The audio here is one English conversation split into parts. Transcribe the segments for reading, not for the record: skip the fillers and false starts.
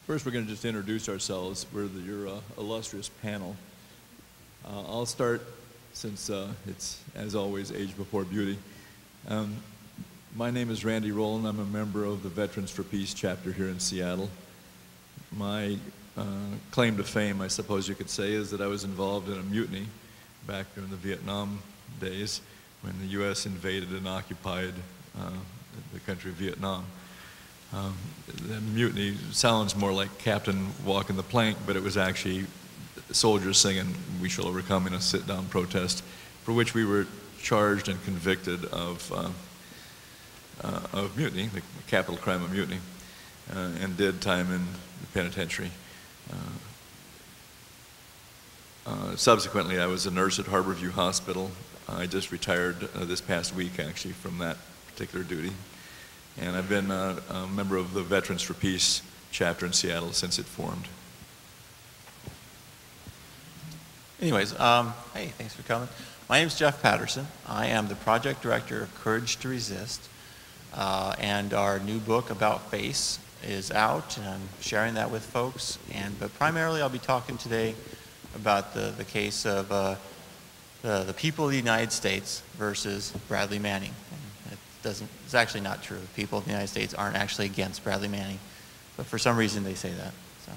First, we're going to just introduce ourselves. We're your illustrious panel. I'll start, since it's, as always, age before beauty. My name is Randy Rowland. I'm a member of the Veterans for Peace chapter here in Seattle. My claim to fame, I suppose you could say, is that I was involved in a mutiny back during the Vietnam days when the U.S. invaded and occupied the country of Vietnam. The mutiny sounds more like Captain walking the plank, but it was actually soldiers singing "We Shall Overcome" in a sit-down protest, for which we were charged and convicted of mutiny, the capital crime of mutiny, and did time in the penitentiary. Subsequently, I was a nurse at Harborview Hospital. I just retired this past week, actually, from that particular duty. And I've been a member of the Veterans for Peace chapter in Seattle since it formed. Anyways, hey, thanks for coming. My name is Jeff Paterson. I am the project director of Courage to Resist. And our new book, About Face, is out, and I'm sharing that with folks. But primarily, I'll be talking today about the case of the people of the United States versus Bradley Manning. It's actually not true. The people of the United States aren't actually against Bradley Manning, but for some reason they say that. So.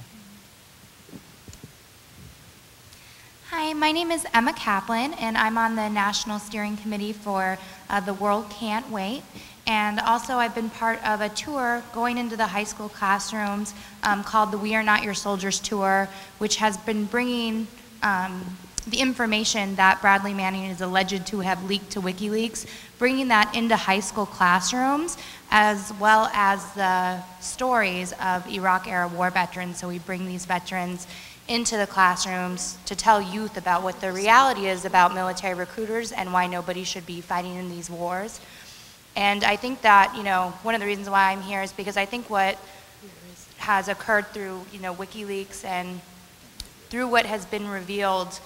Hi, my name is Emma Kaplan, and I'm on the National Steering Committee for The World Can't Wait. And also I've been part of a tour going into the high school classrooms called the We Are Not Your Soldiers Tour, which has been bringing the information that Bradley Manning is alleged to have leaked to WikiLeaks, bringing that into high school classrooms, as well as the stories of Iraq-era war veterans. So we bring these veterans into the classrooms to tell youth about what the reality is about military recruiters and why nobody should be fighting in these wars. And I think that, you know, one of the reasons why I'm here is because I think what has occurred through, you know, WikiLeaks and through what has been revealed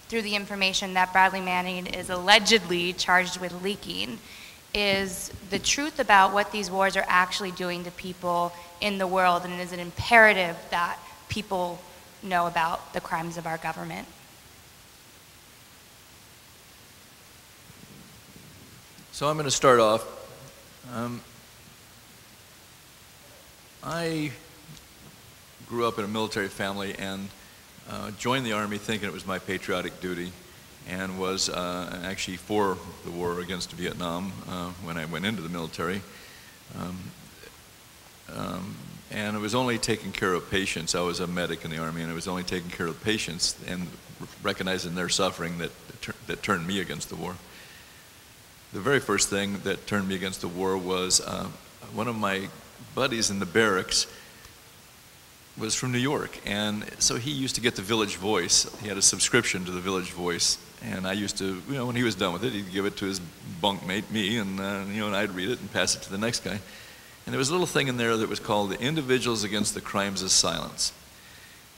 through the information that Bradley Manning is allegedly charged with leaking is the truth about what these wars are actually doing to people in the world, and it is an imperative that people know about the crimes of our government. So I'm going to start off. I grew up in a military family and joined the Army thinking it was my patriotic duty, and was actually for the war against Vietnam when I went into the military. And it was only taking care of patients. I was a medic in the Army, and it was only taking care of patients and recognizing their suffering that turned me against the war. The very first thing that turned me against the war was one of my buddies in the barracks was from New York, and so he used to get the Village Voice. He had a subscription to the Village Voice, and I used to, you know, when he was done with it, he'd give it to his bunkmate, me, and you know, and I'd read it and pass it to the next guy. And there was a little thing in there that was called the Individuals Against the Crimes of Silence,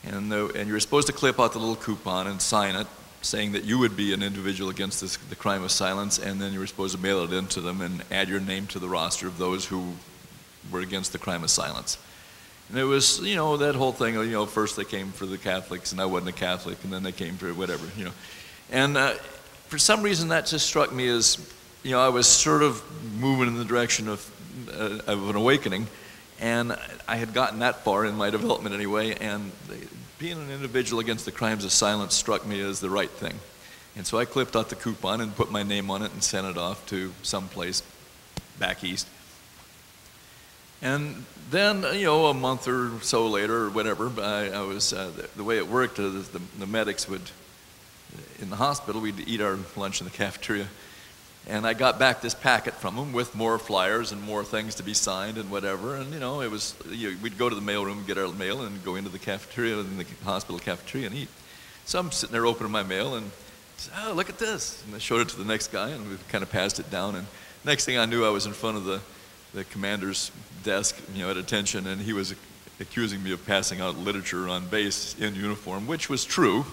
and you were supposed to clip out the little coupon and sign it, saying that you would be an individual against the crime of silence, and then you were supposed to mail it in to them and add your name to the roster of those who were against the crime of silence. And it was, you know, that whole thing, you know, first they came for the Catholics, and I wasn't a Catholic, and then they came for whatever, you know. And for some reason that just struck me as, you know, I was sort of moving in the direction of an awakening, and I had gotten that far in my development anyway, and being an individual against the crimes of silence struck me as the right thing. And so I clipped out the coupon and put my name on it and sent it off to some place back east. And then, you know, a month or so later, or whatever, I was, the way it worked, the medics would, in the hospital, we'd eat our lunch in the cafeteria. And I got back this packet from them with more flyers and more things to be signed and whatever. And, you know, it was, we'd go to the mailroom and get our mail and go into the cafeteria, in the hospital cafeteria, and eat. So I'm sitting there opening my mail and, oh, look at this. And I showed it to the next guy, and we kind of passed it down. And next thing I knew, I was in front of the commander's desk, you know, at attention, and he was accusing me of passing out literature on base in uniform, which was true.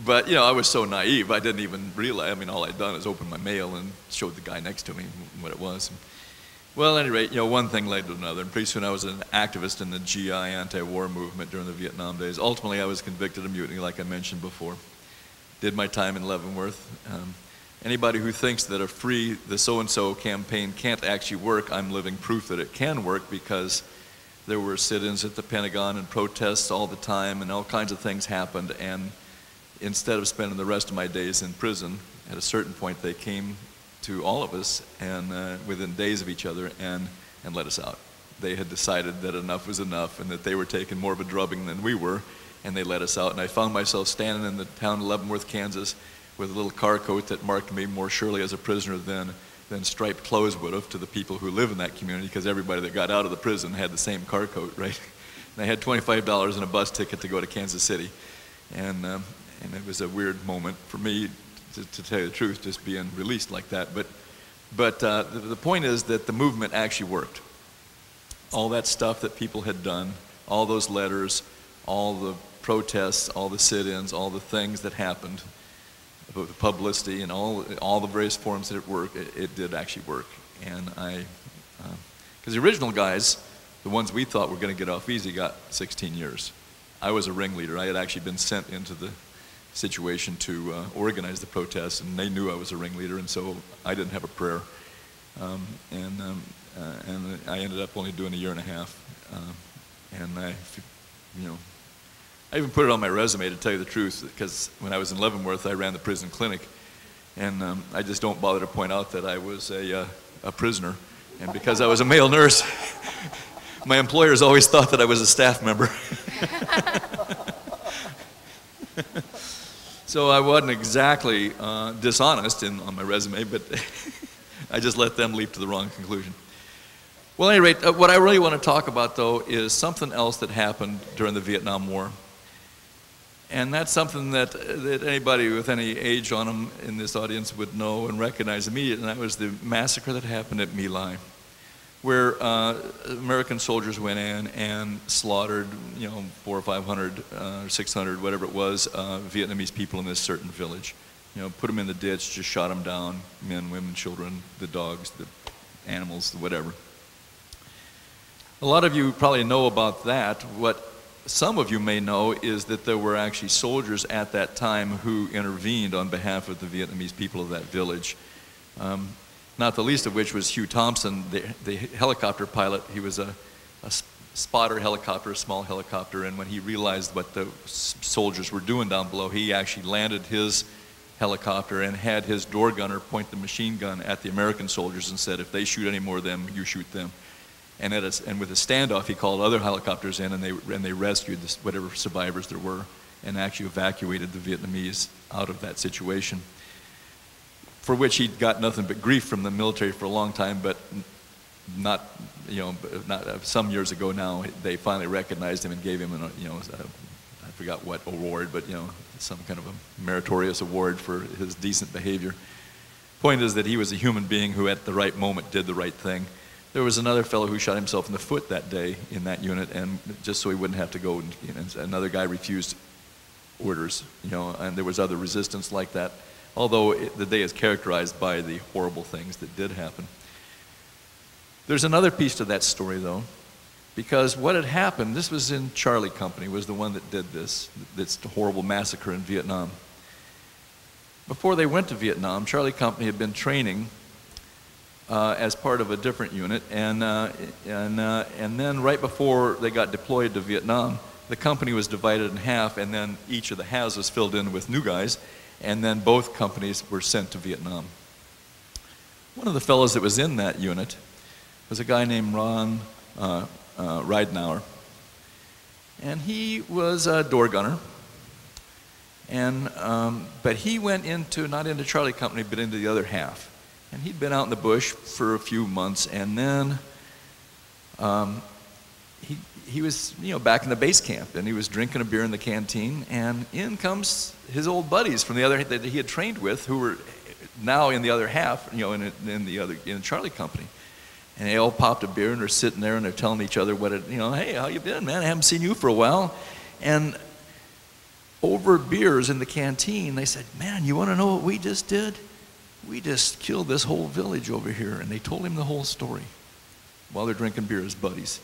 But, you know, I was so naive, I didn't even realize. I mean, all I'd done is open my mail and showed the guy next to me what it was. Well, at any rate, one thing led to another, and pretty soon I was an activist in the GI anti-war movement during the Vietnam days. Ultimately, I was convicted of mutiny, like I mentioned before. Did my time in Leavenworth. Anybody who thinks that a free the so-and-so campaign can't actually work, I'm living proof that it can work, because there were sit-ins at the Pentagon and protests all the time, and all kinds of things happened. And instead of spending the rest of my days in prison, at a certain point they came to all of us, and within days of each other, and let us out. They had decided that enough was enough, and that they were taking more of a drubbing than we were, and they let us out. And I found myself standing in the town of Leavenworth, Kansas, with a little car coat that marked me more surely as a prisoner than striped clothes would have to the people who live in that community, because everybody that got out of the prison had the same car coat, right? And I had $25 and a bus ticket to go to Kansas City, and it was a weird moment for me, to tell you the truth, just being released like that. But the point is that the movement actually worked. All that stuff that people had done, all those letters, all the protests, all the sit-ins, all the things that happened, the publicity and all the various forms that it worked, it did actually work. And because the original guys, the ones we thought were going to get off easy, got 16 years. I was a ringleader. I had actually been sent into the situation to organize the protests, and they knew I was a ringleader, and so I didn't have a prayer. And I ended up only doing a year and a half. And I even put it on my resume, to tell you the truth, because when I was in Leavenworth, I ran the prison clinic, and I just don't bother to point out that I was a prisoner. And because I was a male nurse, my employers always thought that I was a staff member. So I wasn't exactly dishonest on my resume, but I just let them leap to the wrong conclusion. Well, at any rate, what I really want to talk about, though, is something else that happened during the Vietnam War. And that's something that anybody with any age on them in this audience would know and recognize immediately, and that was the massacre that happened at My Lai, where American soldiers went in and slaughtered, 400 or 500 or 600, whatever it was, Vietnamese people in this certain village. Put them in the ditch, just shot them down, men, women, children, the dogs, the animals, whatever. A lot of you probably know about that. What some of you may know is that there were actually soldiers at that time who intervened on behalf of the Vietnamese people of that village. Not the least of which was Hugh Thompson, the helicopter pilot. He was a spotter helicopter, a small helicopter, and when he realized what the soldiers were doing down below, he actually landed his helicopter and had his door gunner point the machine gun at the American soldiers and said, if they shoot any more of them, you shoot them. And with a standoff, he called other helicopters in, and they rescued whatever survivors there were, and actually evacuated the Vietnamese out of that situation, for which he got nothing but grief from the military for a long time. But not some years ago now, they finally recognized him and gave him I forgot what award, but some kind of a meritorious award for his decent behavior. Point is that he was a human being who, at the right moment, did the right thing. There was another fellow who shot himself in the foot that day in that unit, and just so he wouldn't have to go, and another guy refused orders, and there was other resistance like that, although the day is characterized by the horrible things that did happen. There's another piece to that story, though, because what had happened, this was in Charlie Company, was the one that did this horrible massacre in Vietnam. Before they went to Vietnam, Charlie Company had been training as part of a different unit, and then right before they got deployed to Vietnam, the company was divided in half, and then each of the halves was filled in with new guys, and then both companies were sent to Vietnam. One of the fellows that was in that unit was a guy named Ron Ridenour, and he was a door gunner, and but he went not into Charlie Company, but into the other half. And he'd been out in the bush for a few months, and then he was back in the base camp, and he was drinking a beer in the canteen, and in comes his old buddies from the other that he had trained with, who were now in the other half, in Charlie Company. And they all popped a beer, and they're sitting there, and they're telling each other hey, how you been, man? I haven't seen you for a while. And over beers in the canteen, they said, man, you want to know what we just did? We just killed this whole village over here. And they told him the whole story. while they're drinking beer as buddies.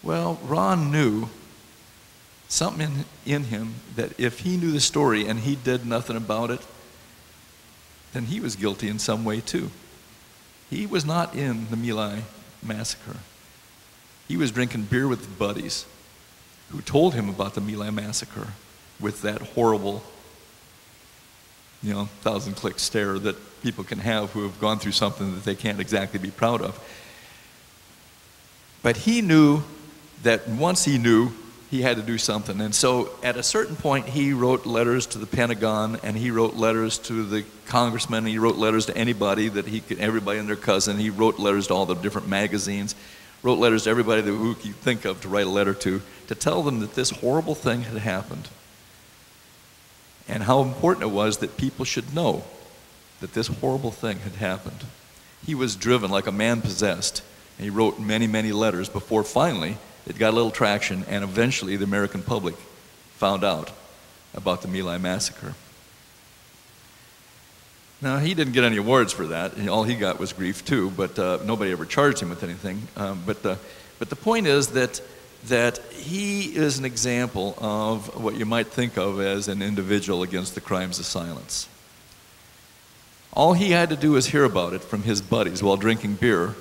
Well, Ron knew something in him that if he knew the story and he did nothing about it, then he was guilty in some way too. He was not in the My Lai massacre. He was drinking beer with buddies who told him about the My Lai massacre with that horrible, 1,000-click stare that people can have who have gone through something that they can't exactly be proud of. But he knew that once he knew, he had to do something. And so at a certain point, he wrote letters to the Pentagon, and he wrote letters to the congressmen, and he wrote letters to anybody that he could, everybody and their cousin. He wrote letters to all the different magazines, wrote letters to everybody that who you think of to write a letter to tell them that this horrible thing had happened. And how important it was that people should know that this horrible thing had happened. He was driven like a man possessed. And he wrote many, many letters before finally it got a little traction, and eventually the American public found out about the My Lai massacre. Now, he didn't get any awards for that. All he got was grief too, but nobody ever charged him with anything. But the point is that he is an example of what you might think of as an individual against the crimes of silence. All he had to do was hear about it from his buddies while drinking beer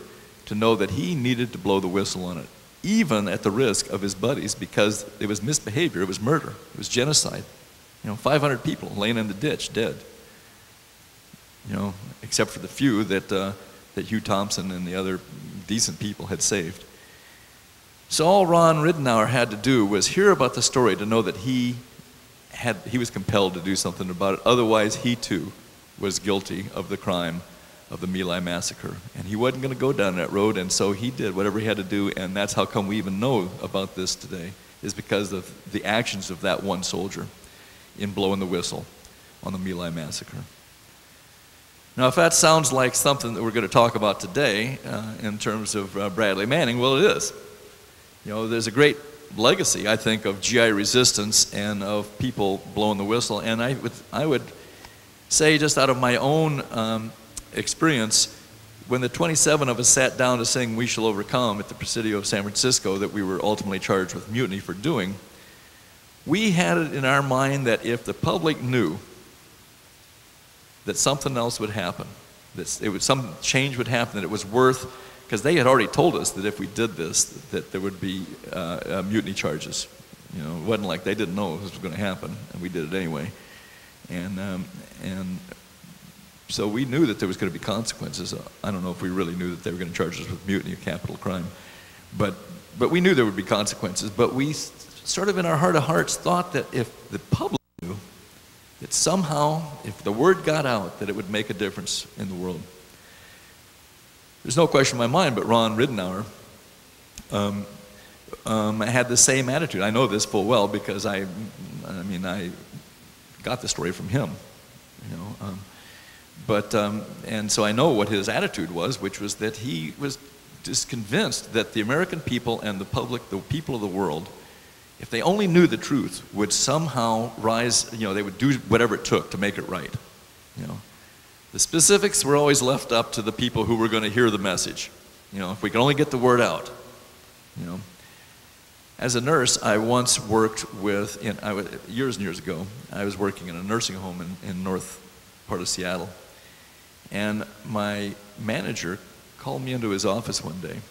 to know that he needed to blow the whistle on it, even at the risk of his buddies, because it was misbehavior, it was murder, it was genocide. 500 people laying in the ditch, dead. Except for the few that Hugh Thompson and the other decent people had saved. So all Ron Ridenour had to do was hear about the story to know that he was compelled to do something about it. Otherwise, he too was guilty of the crime of the My Lai massacre. And he wasn't going to go down that road, and so he did whatever he had to do, and that's how come we even know about this today, is because of the actions of that one soldier in blowing the whistle on the My Lai massacre. Now, if that sounds like something that we're going to talk about today in terms of Bradley Manning, well, it is. There's a great legacy, I think, of GI resistance and of people blowing the whistle. And I would say, just out of my own experience, when the 27 of us sat down to sing "We Shall Overcome" at the Presidio of San Francisco, that we were ultimately charged with mutiny for doing, we had it in our mind that if the public knew that something else would happen, that some change would happen, that it was worth, because they had already told us that if we did this, that there would be mutiny charges. It wasn't like they didn't know this was going to happen, and we did it anyway. And so we knew that there was going to be consequences. I don't know if we really knew that they were going to charge us with mutiny, a capital crime, but we knew there would be consequences. But we sort of in our heart of hearts thought that if the public knew, that somehow, if the word got out, that it would make a difference in the world. There's no question in my mind, but Ron Ridenour had the same attitude. I know this full well because I got the story from him, and so I know what his attitude was, which was that he was just convinced that the American people and the public, the people of the world, if they only knew the truth, would somehow rise, they would do whatever it took to make it right. The specifics were always left up to the people who were going to hear the message. If we could only get the word out. As a nurse, I once worked with, years and years ago, I was working in a nursing home in north part of Seattle. And my manager called me into his office one day.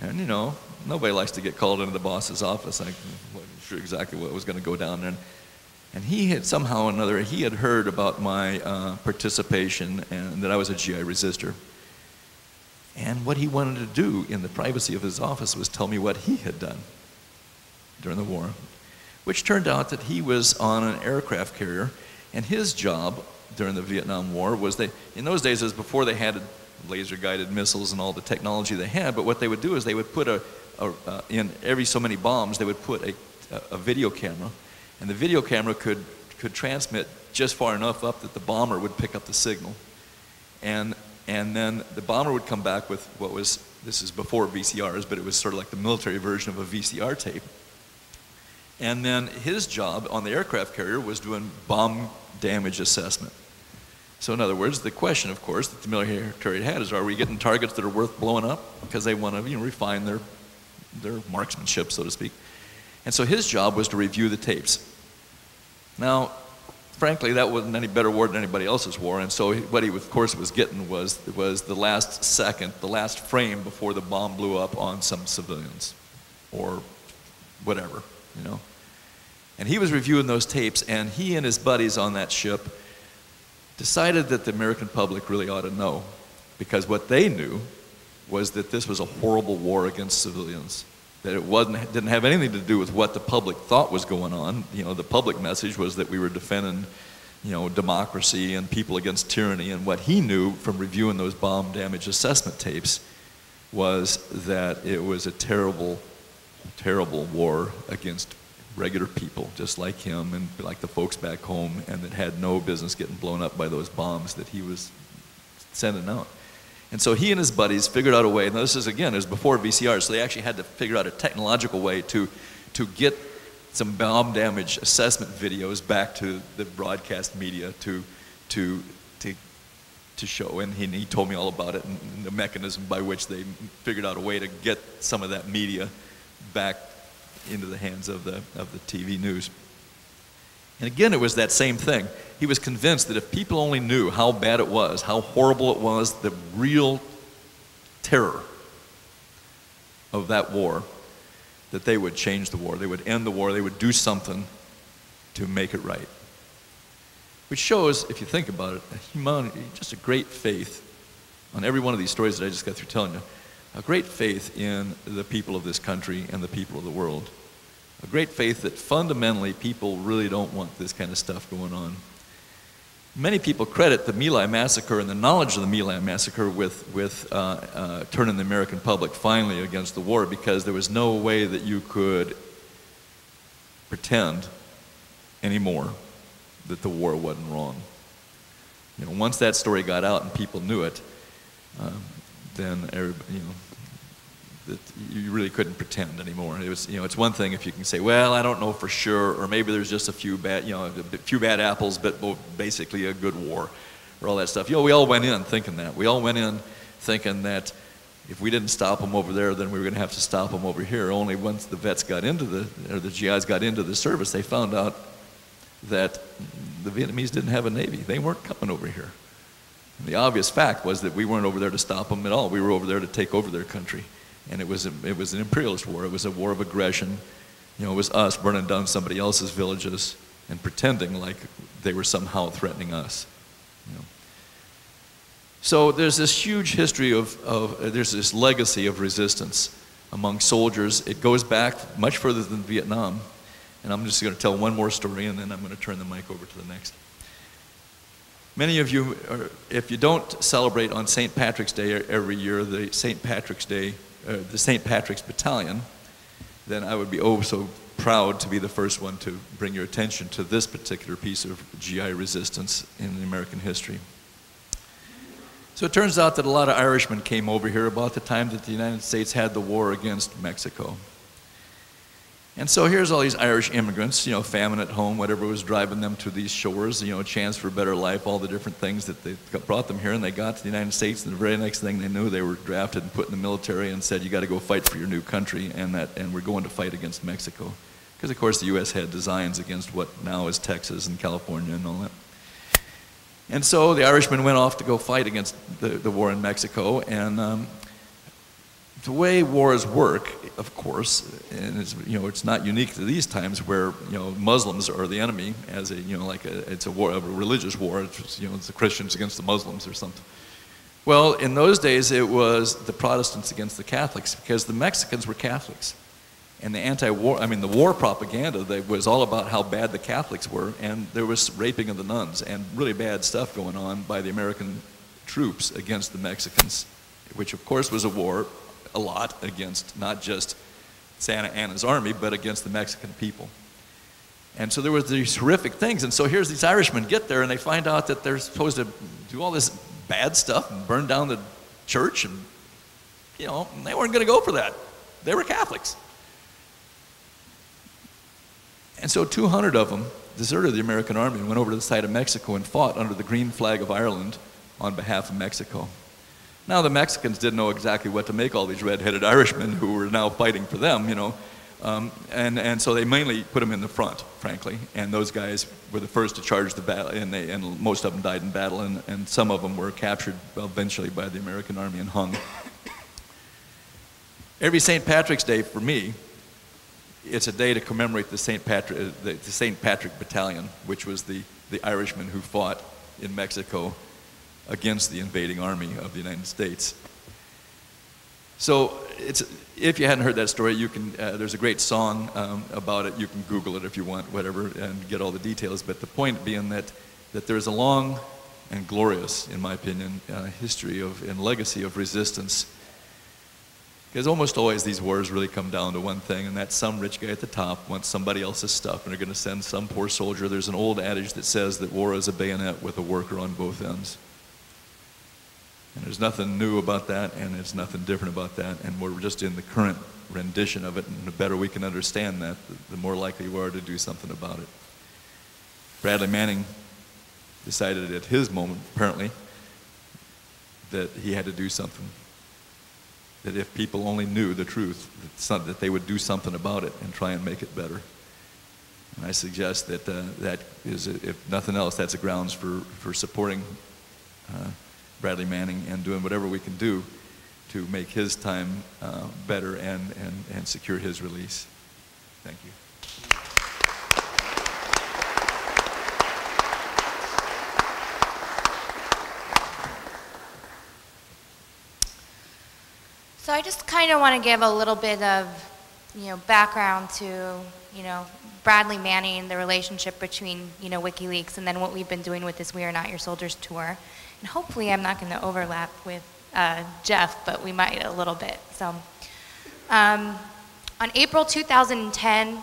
And nobody likes to get called into the boss's office. I wasn't sure exactly what was going to go down there. And he had somehow or another, he had heard about my participation and that I was a GI resistor. And what he wanted to do in the privacy of his office was tell me what he had done during the war, which turned out that he was on an aircraft carrier, and his job during the Vietnam War was in those days, it was before they had laser-guided missiles and all the technology they had, but what they would do is they would put in every so many bombs, they would put a video camera, and the video camera could transmit just far enough up that the bomber would pick up the signal. And then the bomber would come back with this is before VCRs, but it was sort of like the military version of a VCR tape. And then his job on the aircraft carrier was doing bomb damage assessment. So in other words, the question, of course, that the military had is, are we getting targets that are worth blowing up? Because they want to, refine their marksmanship, so to speak. And so his job was to review the tapes. Now, frankly, that wasn't any better war than anybody else's war, and so what he, of course, was getting was the last second, the last frame before the bomb blew up on some civilians, or whatever, And he was reviewing those tapes, and he and his buddies on that ship decided that the American public really ought to know, because what they knew was that this was a horrible war against civilians, that it didn't have anything to do with what the public thought was going on. The public message was that we were defending, democracy and people against tyranny, and what he knew from reviewing those bomb damage assessment tapes was that it was a terrible, terrible war against regular people just like him and like the folks back home, and that had no business getting blown up by those bombs that he was sending out. And so he and his buddies figured out a way, and this is, again, it was before VCR, so they actually had to figure out a technological way to get some bomb damage assessment videos back to the broadcast media to show, and he told me all about it and the mechanism by which they figured out a way to get some of that media back into the hands of the TV news. And again, it was that same thing. He was convinced that if people only knew how bad it was, how horrible it was, the real terror of that war, that they would change the war. They would end the war. They would do something to make it right. Which shows, if you think about it, just a great faith on every one of these stories that I just got through telling you, a great faith in the people of this country and the people of the world. A great faith that fundamentally people really don't want this kind of stuff going on. Many people credit the My Lai massacre and the knowledge of the My Lai massacre with turning the American public finally against the war, because there was no way that you could pretend anymore that the war wasn't wrong. Once that story got out and people knew it, then everybody, that you really couldn't pretend anymore. It was, it's one thing if you can say, well, I don't know for sure, or maybe there's just a few bad apples, but basically a good war, or all that stuff. We all went in thinking that. We all went in thinking that if we didn't stop them over there, then we were going to have to stop them over here. Only once the vets got into the GIs got into the service, they found out that the Vietnamese didn't have a navy. They weren't coming over here. And the obvious fact was that we weren't over there to stop them at all. We were over there to take over their country. And it was an imperialist war. It was a war of aggression. It was us burning down somebody else's villages and pretending like they were somehow threatening us. So there's this huge history there's this legacy of resistance among soldiers. It goes back much further than Vietnam. And I'm just going to tell one more story, and then I'm going to turn the mic over to the next. Many of you, if you don't celebrate on St. Patrick's Day every year, the St. Patrick's Battalion, then I would be so proud to be the first one to bring your attention to this particular piece of GI resistance in American history. So it turns out that a lot of Irishmen came over here about the time that the United States had the war against Mexico. And so here's all these Irish immigrants, famine at home, whatever was driving them to these shores, a chance for a better life, all the different things that they brought them here, and they got to the United States, and the very next thing they knew, they were drafted and put in the military and said, you got to go fight for your new country, and we're going to fight against Mexico. Because, of course, the U.S. had designs against what now is Texas and California and all that. And so the Irishmen went off to go fight against the war in Mexico, and the way wars work, of course, and it's not unique to these times where Muslims are the enemy, as it's a war, a religious war. It's the Christians against the Muslims or something. Well, in those days it was the Protestants against the Catholics, because the Mexicans were Catholics, and the war propaganda was all about how bad the Catholics were, and there was raping of the nuns and really bad stuff going on by the American troops against the Mexicans, which of course was a lot against not just Santa Anna's army, but against the Mexican people. And so there were these horrific things. And so here's these Irishmen get there, and they find out that they're supposed to do all this bad stuff and burn down the church, and they weren't going to go for that. They were Catholics. And so 200 of them deserted the American army and went over to the side of Mexico and fought under the green flag of Ireland on behalf of Mexico. Now the Mexicans didn't know exactly what to make all these red-headed Irishmen who were now fighting for them, you know. And so they mainly put them in the front, frankly, and those guys were the first to charge the battle, and most of them died in battle, and some of them were captured eventually by the American army and hung. Every St. Patrick's Day for me, it's a day to commemorate the St. Patrick Battalion, which was the Irishmen who fought in Mexico against the invading army of the United States. So if you hadn't heard that story, you can. There's a great song about it. You can Google it if you want, whatever, and get all the details. But the point being that there's a long and glorious, in my opinion, history and legacy of resistance. Because almost always these wars really come down to one thing, and that's some rich guy at the top wants somebody else's stuff, and they're going to send some poor soldier. There's an old adage that says that war is a bayonet with a worker on both ends. And there's nothing new about that, and there's nothing different about that, and we're just in the current rendition of it, and the better we can understand that, the more likely we are to do something about it. Bradley Manning decided at his moment, apparently, that he had to do something. That if people only knew the truth, that they would do something about it and try and make it better. And I suggest that that is, if nothing else, that's a grounds for supporting Bradley Manning and doing whatever we can do to make his time better and secure his release. Thank you. So I just kind of want to give a little bit of, background to, Bradley Manning, the relationship between, WikiLeaks, and then what we've been doing with this We Are Not Your Soldiers tour. And hopefully I'm not going to overlap with Jeff, but we might a little bit. So on April 2010,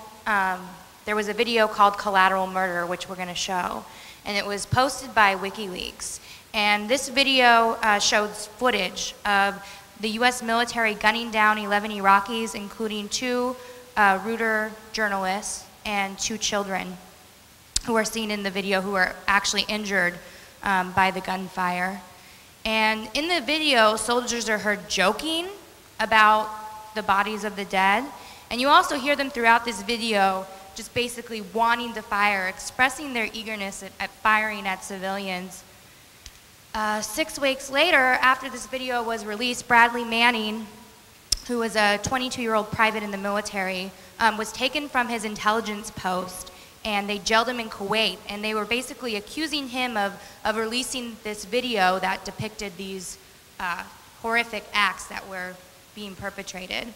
there was a video called Collateral Murder, which we're going to show. And it was posted by WikiLeaks. And this video shows footage of the U.S. military gunning down 11 Iraqis, including 2 Reuters journalists and 2 children who are seen in the video who are actually injured by the gunfire. And in the video, soldiers are heard joking about the bodies of the dead. And you also hear them throughout this video just basically wanting to fire, expressing their eagerness at firing at civilians. 6 weeks later, after this video was released, Bradley Manning, who was a 22-year-old private in the military, was taken from his intelligence post, and they jailed him in Kuwait. And they were basically accusing him of releasing this video that depicted these horrific acts that were being perpetrated.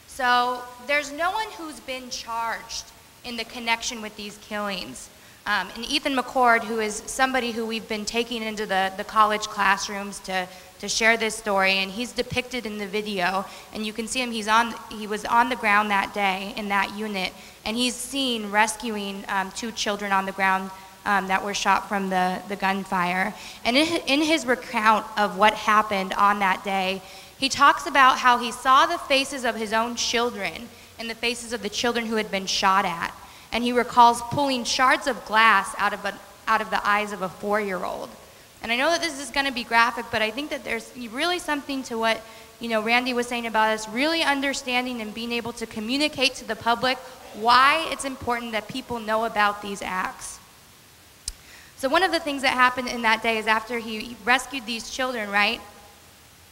So there's no one who's been charged in the connection with these killings. And Ethan McCord, who is somebody who we've been taking into the college classrooms to share this story, and he's depicted in the video, and you can see him, he was on the ground that day in that unit, and he's seen rescuing 2 children on the ground that were shot from the gunfire. And in his recount of what happened on that day, he talks about how he saw the faces of his own children and the faces of the children who had been shot at. And he recalls pulling shards of glass out of the eyes of a 4-year-old. And I know that this is going to be graphic, but I think that there's really something to what Randy was saying about us really understanding and being able to communicate to the public why it's important that people know about these acts. So one of the things that happened in that day is after he rescued these children, right,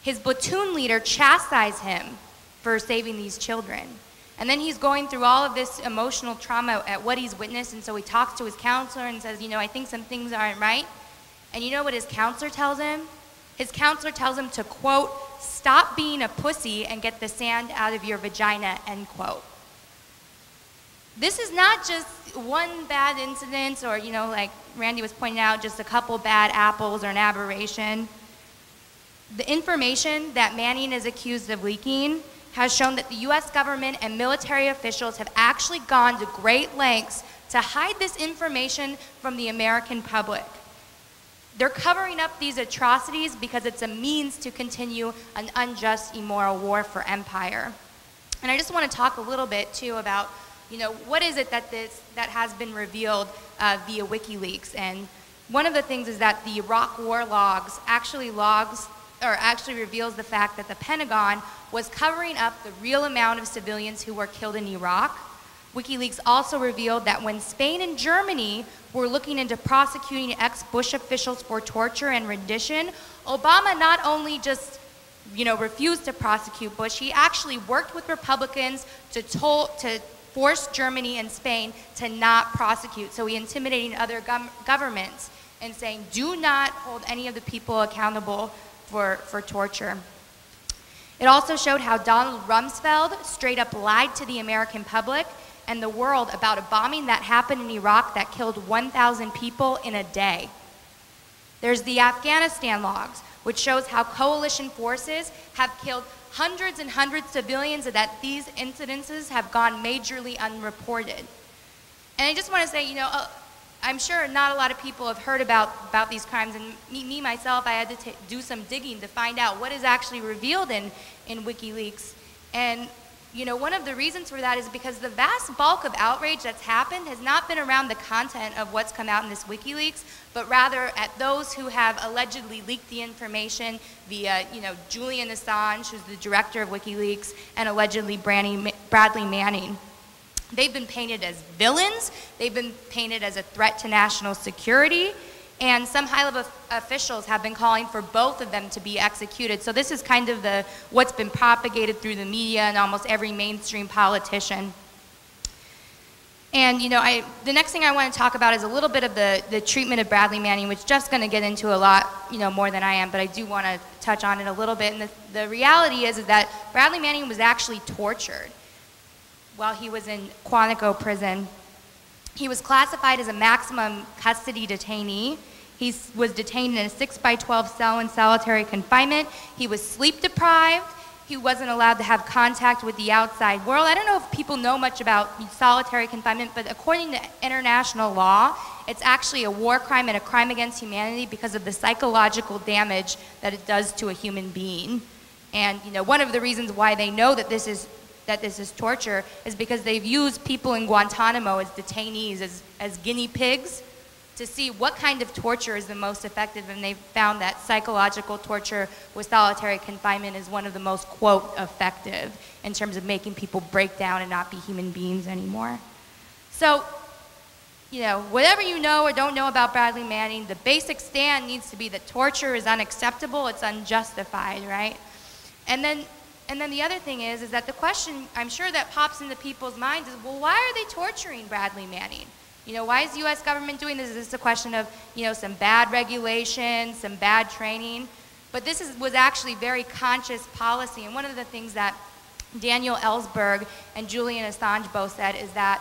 his platoon leader chastised him for saving these children. And then he's going through all of this emotional trauma at what he's witnessed, and so he talks to his counselor and says, I think some things aren't right. And you know what his counselor tells him? His counselor tells him to, quote, stop being a pussy and get the sand out of your vagina, end quote. This is not just one bad incident or, like Randy was pointing out, just a couple bad apples or an aberration. The information that Manning is accused of leaking has shown that the U.S. government and military officials have actually gone to great lengths to hide this information from the American public. They're covering up these atrocities because it's a means to continue an unjust, immoral war for empire. And I just want to talk a little bit, too, about what is it that has been revealed via WikiLeaks? And one of the things is that the Iraq War logs actually reveals the fact that the Pentagon was covering up the real amount of civilians who were killed in Iraq. WikiLeaks also revealed that when Spain and Germany were looking into prosecuting ex-Bush officials for torture and rendition, Obama not only just refused to prosecute Bush, he actually worked with Republicans to force Germany and Spain to not prosecute. So he intimidated other governments and saying, do not hold any of the people accountable for torture. It also showed how Donald Rumsfeld straight up lied to the American public and the world about a bombing that happened in Iraq that killed 1,000 people in a day. There's the Afghanistan logs, which shows how coalition forces have killed hundreds and hundreds of civilians, and that these incidences have gone majorly unreported. And I just want to say, I'm sure not a lot of people have heard about these crimes, and me myself, I had to do some digging to find out what is actually revealed in WikiLeaks. And one of the reasons for that is because the vast bulk of outrage that's happened has not been around the content of what's come out in this WikiLeaks, but rather at those who have allegedly leaked the information via, Julian Assange, who's the director of WikiLeaks, and allegedly Bradley Manning. They've been painted as villains, they've been painted as a threat to national security, and some high-level officials have been calling for both of them to be executed. So this is kind of what's been propagated through the media and almost every mainstream politician. And the next thing I want to talk about is a little bit of the treatment of Bradley Manning, which Jeff's going to get into a lot more than I am, but I do want to touch on it a little bit. And the reality is that Bradley Manning was actually tortured while he was in Quantico prison. He was classified as a maximum custody detainee. He was detained in a 6x12 cell in solitary confinement. He was sleep deprived. He wasn't allowed to have contact with the outside world. I don't know if people know much about solitary confinement, but according to international law, it's actually a war crime and a crime against humanity because of the psychological damage that it does to a human being. And one of the reasons why they know that this is torture is because they've used people in Guantanamo as detainees, as guinea pigs, to see what kind of torture is the most effective, and they've found that psychological torture with solitary confinement is one of the most, quote, effective in terms of making people break down and not be human beings anymore. So, whatever you know or don't know about Bradley Manning, the basic stand needs to be that torture is unacceptable, it's unjustified, right? And then the other thing is that the question I'm sure that pops into people's minds is, well, why are they torturing Bradley Manning? Why is the U.S. government doing this? Is this a question of, some bad regulation, some bad training? But this was actually very conscious policy. And one of the things that Daniel Ellsberg and Julian Assange both said is that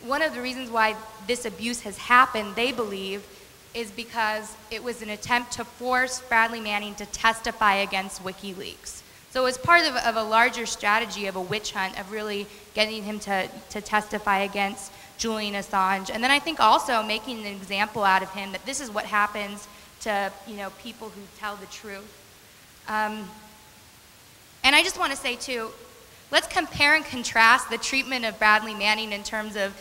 one of the reasons why this abuse has happened, they believe, is because it was an attempt to force Bradley Manning to testify against WikiLeaks. So it's part of a larger strategy of a witch hunt of really getting him to testify against Julian Assange. And then I think also making an example out of him that this is what happens to people who tell the truth. And I just want to say too, let's compare and contrast the treatment of Bradley Manning in terms of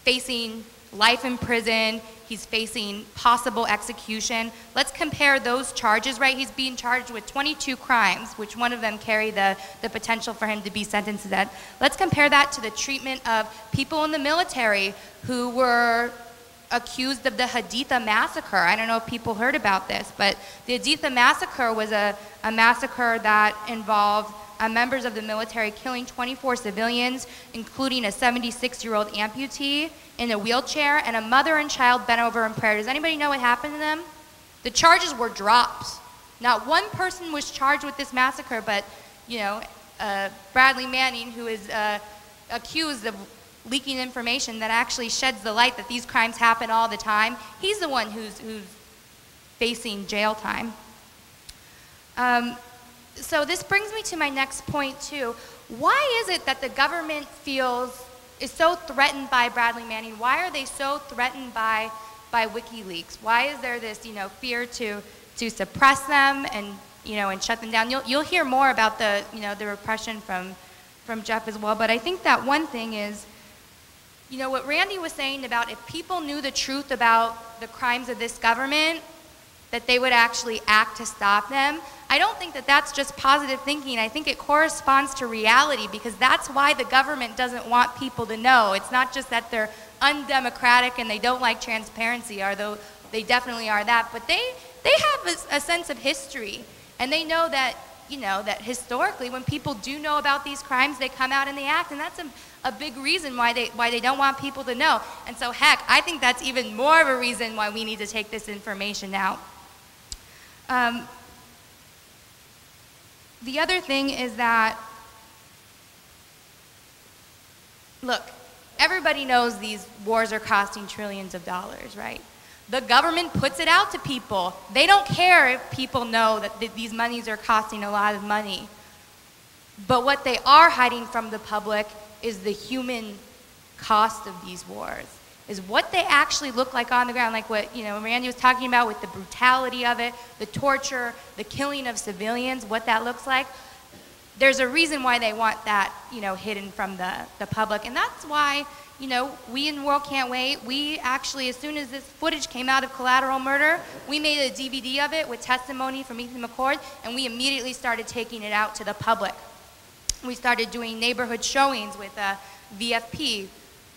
facing life in prison. He's facing possible execution. Let's compare those charges, right? He's being charged with 22 crimes, which one of them carry the potential for him to be sentenced to death. Let's compare that to the treatment of people in the military who were accused of the Haditha massacre. I don't know if people heard about this, but the Haditha massacre was a massacre that involved members of the military killing 24 civilians, including a 76-year-old amputee in a wheelchair and a mother and child bent over in prayer. Does anybody know what happened to them? The charges were dropped. Not one person was charged with this massacre, but Bradley Manning, who is accused of leaking information that actually sheds the light that these crimes happen all the time, he's the one who's facing jail time. So this brings me to my next point too. Why is it that the government is so threatened by Bradley Manning? Why are they so threatened by WikiLeaks? Why is there this fear to suppress them and and shut them down? You'll hear more about the the repression from from Jeff as well, but I think that one thing is, you know, what Randy was saying about if people knew the truth about the crimes of this government, that they would actually act to stop them. I don't think that that's just positive thinking. I think it corresponds to reality, because that's why the government doesn't want people to know. It's not just that they're undemocratic and they don't like transparency, although they definitely are that, but they have a sense of history, and they know that, you know, that historically when people do know about these crimes, they come out and they act, and that's a big reason why they don't want people to know. And so heck, I think that's even more of a reason why we need to take this information out. The other thing is that, look, everybody knows these wars are costing trillions of dollars, right? The government puts it out to people. They don't care if people know that these monies are costing a lot of money. But what they are hiding from the public is the human cost of these wars, is what they actually look like on the ground, like what, you know, Randy was talking about with the brutality of it, the torture, the killing of civilians, what that looks like. There's a reason why they want that, you know, hidden from the public. And that's why, you know, we in World Can't Wait, we actually, as soon as this footage came out of Collateral Murder, we made a DVD of it with testimony from Ethan McCord, and we immediately started taking it out to the public. We started doing neighborhood showings with VFP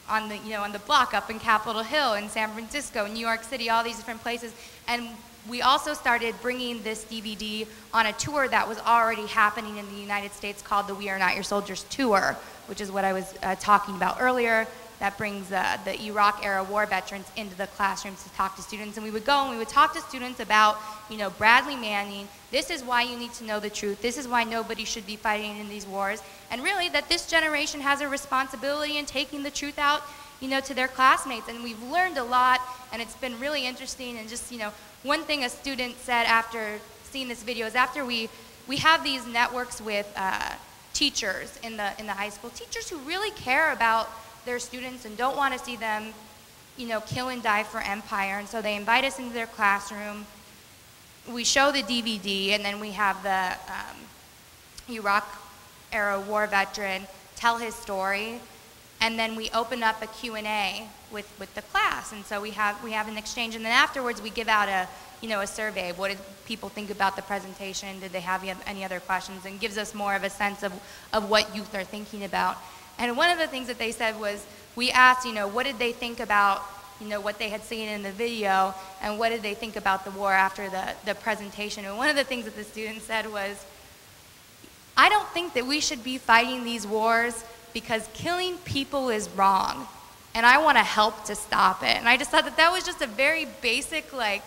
on the, you know, on the block up in Capitol Hill, in San Francisco, New York City, all these different places. And we also started bringing this DVD on a tour that was already happening in the United States called the We Are Not Your Soldiers Tour, which is what I was talking about earlier. That brings the Iraq-era war veterans into the classrooms to talk to students. And we would go and we would talk to students about, you know, Bradley Manning. This is why you need to know the truth. This is why nobody should be fighting in these wars. And really that this generation has a responsibility in taking the truth out, you know, to their classmates. And we've learned a lot, and it's been really interesting. And just, you know, one thing a student said after seeing this video is after we have these networks with teachers in the high school, teachers who really care about their students and don't want to see them, you know, kill and die for empire. And so they invite us into their classroom. We show the DVD, and then we have the Iraq-era war veteran tell his story, and then we open up a Q&A with the class. And so we have an exchange, and then afterwards we give out a survey. What did people think about the presentation? Did they have any other questions? And gives us more of a sense of what youth are thinking about. And one of the things that they said was, we asked, you know, what did they think about, you know, what they had seen in the video, and what did they think about the war after the presentation. And one of the things that the students said was, I don't think that we should be fighting these wars because killing people is wrong, and I want to help to stop it. And I just thought that that was just a very basic, like,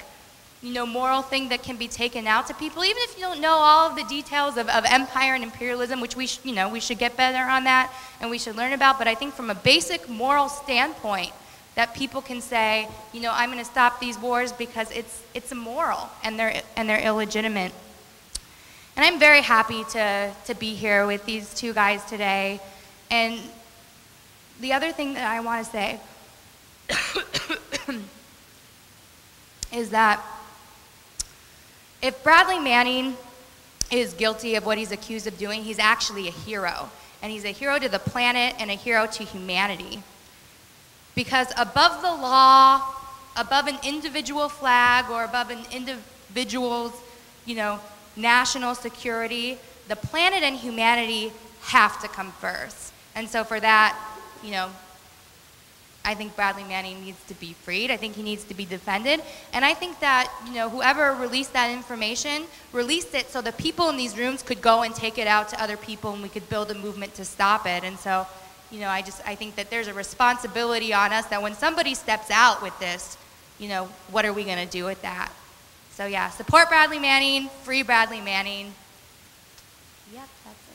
you know, moral thing that can be taken out to people, even if you don't know all of the details of empire and imperialism, which we should get better on that and we should learn about. But I think from a basic moral standpoint, that people can say, you know, I'm going to stop these wars because it's immoral and they're illegitimate. And I'm very happy to be here with these two guys today. And the other thing that I want to say is that if Bradley Manning is guilty of what he's accused of doing, he's actually a hero. And he's a hero to the planet and a hero to humanity. Because above the law, above an individual flag, or above an individual's, you know, national security, the planet and humanity have to come first. And so for that, you know, I think Bradley Manning needs to be freed. I think he needs to be defended. And I think that, you know, whoever released that information, released it so the people in these rooms could go and take it out to other people, and we could build a movement to stop it. And so, you know, I think that there's a responsibility on us that when somebody steps out with this, you know, what are we going to do with that? So yeah, support Bradley Manning, free Bradley Manning. Yep, that's it.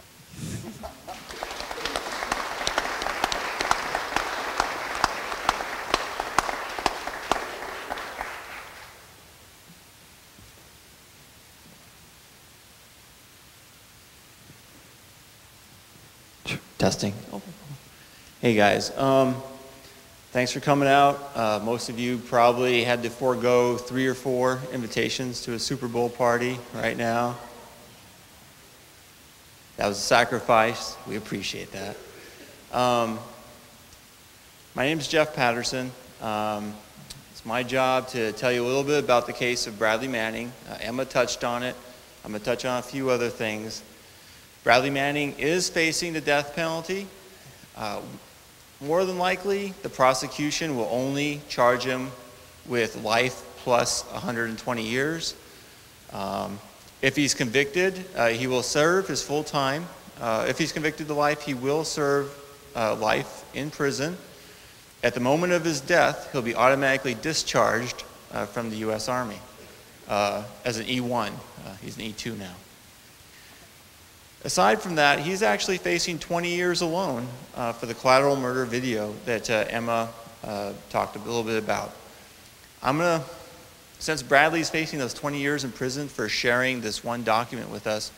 Testing. Hey guys, thanks for coming out. Most of you probably had to forego 3 or 4 invitations to a Super Bowl party right now. That was a sacrifice. We appreciate that. My name is Jeff Paterson. It's my job to tell you a little bit about the case of Bradley Manning. Emma touched on it. I'm going to touch on a few other things. Bradley Manning is facing the death penalty. More than likely, the prosecution will only charge him with life plus 120 years. If he's convicted, he will serve his full time. If he's convicted to life, he will serve life in prison. At the moment of his death, he'll be automatically discharged from the U.S. Army as an E1. He's an E2 now. Aside from that, he's actually facing 20 years alone for the collateral murder video that Emma talked a little bit about. Since Bradley's facing those 20 years in prison for sharing this one document with us,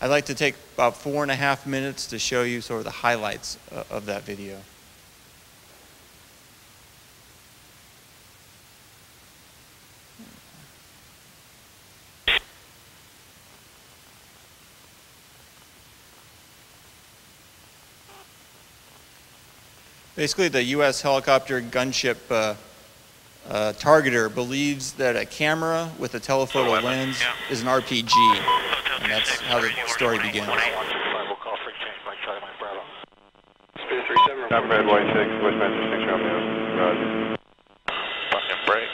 I'd like to take about 4.5 minutes to show you sort of the highlights of that video. Basically, the U.S. helicopter gunship targeter believes that a camera with a telephoto lens is an RPG, and that's how the story begins. Red White 6, Westmaster 6 Romeo. Roger. Fucking break.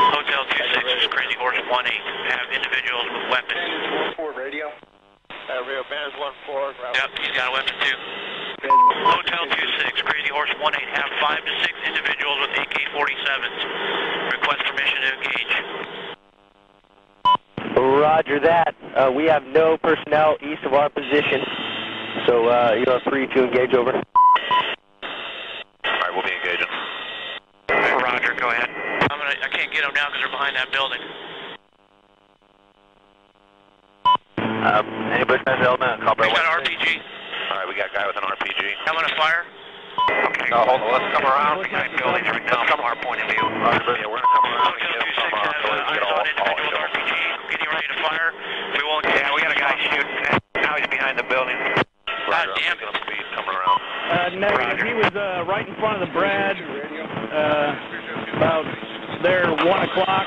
Hotel 26 is Crazy Horse 18. Have individuals with weapons. 4 radio. Rio Bands 14. Yep, he's got a weapon too. Hotel 26, Crazy Horse 18. Have 5 to 6 individuals with AK-47s. Request permission to engage. Roger that. We have no personnel east of our position, so you are free to engage over. Alright, we'll be engaging. Roger, go ahead. I can't get them now because they're behind that building. Any Bushmaster element? We got an RPG. Alright, we got a guy with an RPG. I'm going to fire. Okay. No, hold on, let's come around behind buildings right now from our point of view. Yeah, we're going to come around and get him from our eyes on individual with RPG. Getting ready to fire. We will engage. Yeah, we got a guy shooting. Now he's behind the building. God damn it. Speed coming around. Negative. He was right in front of the Brad, about there 1 o'clock.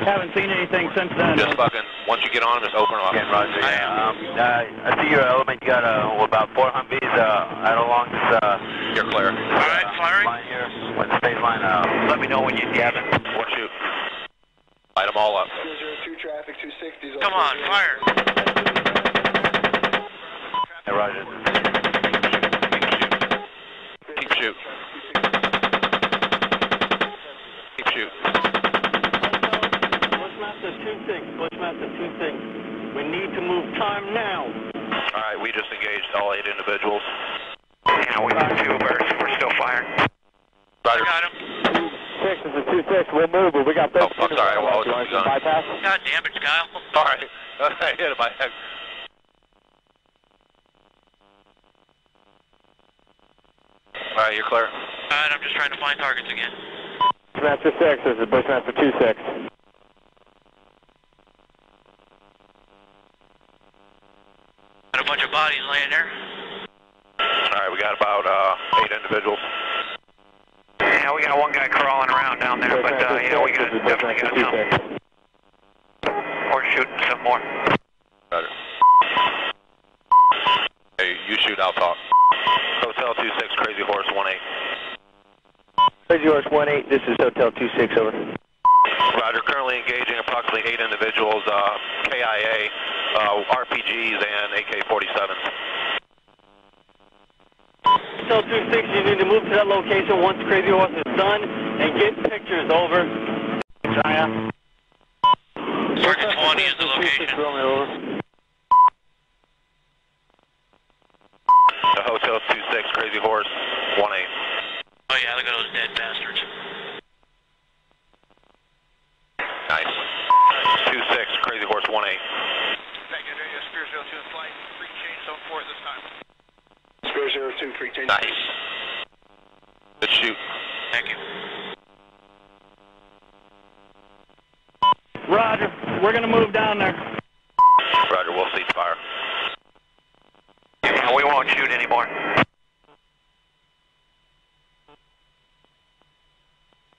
Haven't seen anything since then. Just fucking, once you get on him, just open them up. Okay, Roger. I see your element. You got about 4 Humvees out along this. You're clear. Alright, firing. Line here. When the space line. Let me know when you have it. Or shoot. Light them all up. 202 traffic, 260s. Come on, fire. Hey, Roger. Keep shoot. Keep shoot. Bushmaster 2-6. We need to move time now. Alright, we just engaged all 8 individuals. Yeah, we got 2 birds. We're still firing. Roger. Got him. 6 is a 2-6. We'll move, but we got 13. Oh, I'm sorry. I was done. Bypass. God damn it, Kyle. Alright. I hit him by head. Alright, you're clear. Alright, I'm just trying to find targets again. Bushmaster 6, this is Bushmaster 2-6. Got a bunch of bodies laying there. Alright, we got about 8 individuals. Yeah, we got one guy crawling around down there, but yeah, we definitely got some. Or shooting some more. Roger. Hey, you shoot, I'll talk. Hotel 26, Crazy Horse 18. Crazy Horse 18, this is Hotel 26, over. Roger, currently engaging approximately 8 individuals, KIA, RPGs, and AK-47s. Hotel 26, you need to move to that location once Crazy Horse is done and get pictures, over. China. Target 20 is the location. The Hotel 26, Crazy Horse 18. Oh yeah, look at those dead bastards. Nice. 26, Crazy Horse 18. Negative, Spear 02 in flight. Free change 74 this time. Spear 02, free change. Nice. Good shoot. Thank you. Roger, we're going to move down there. Roger, we'll cease fire. We won't shoot anymore.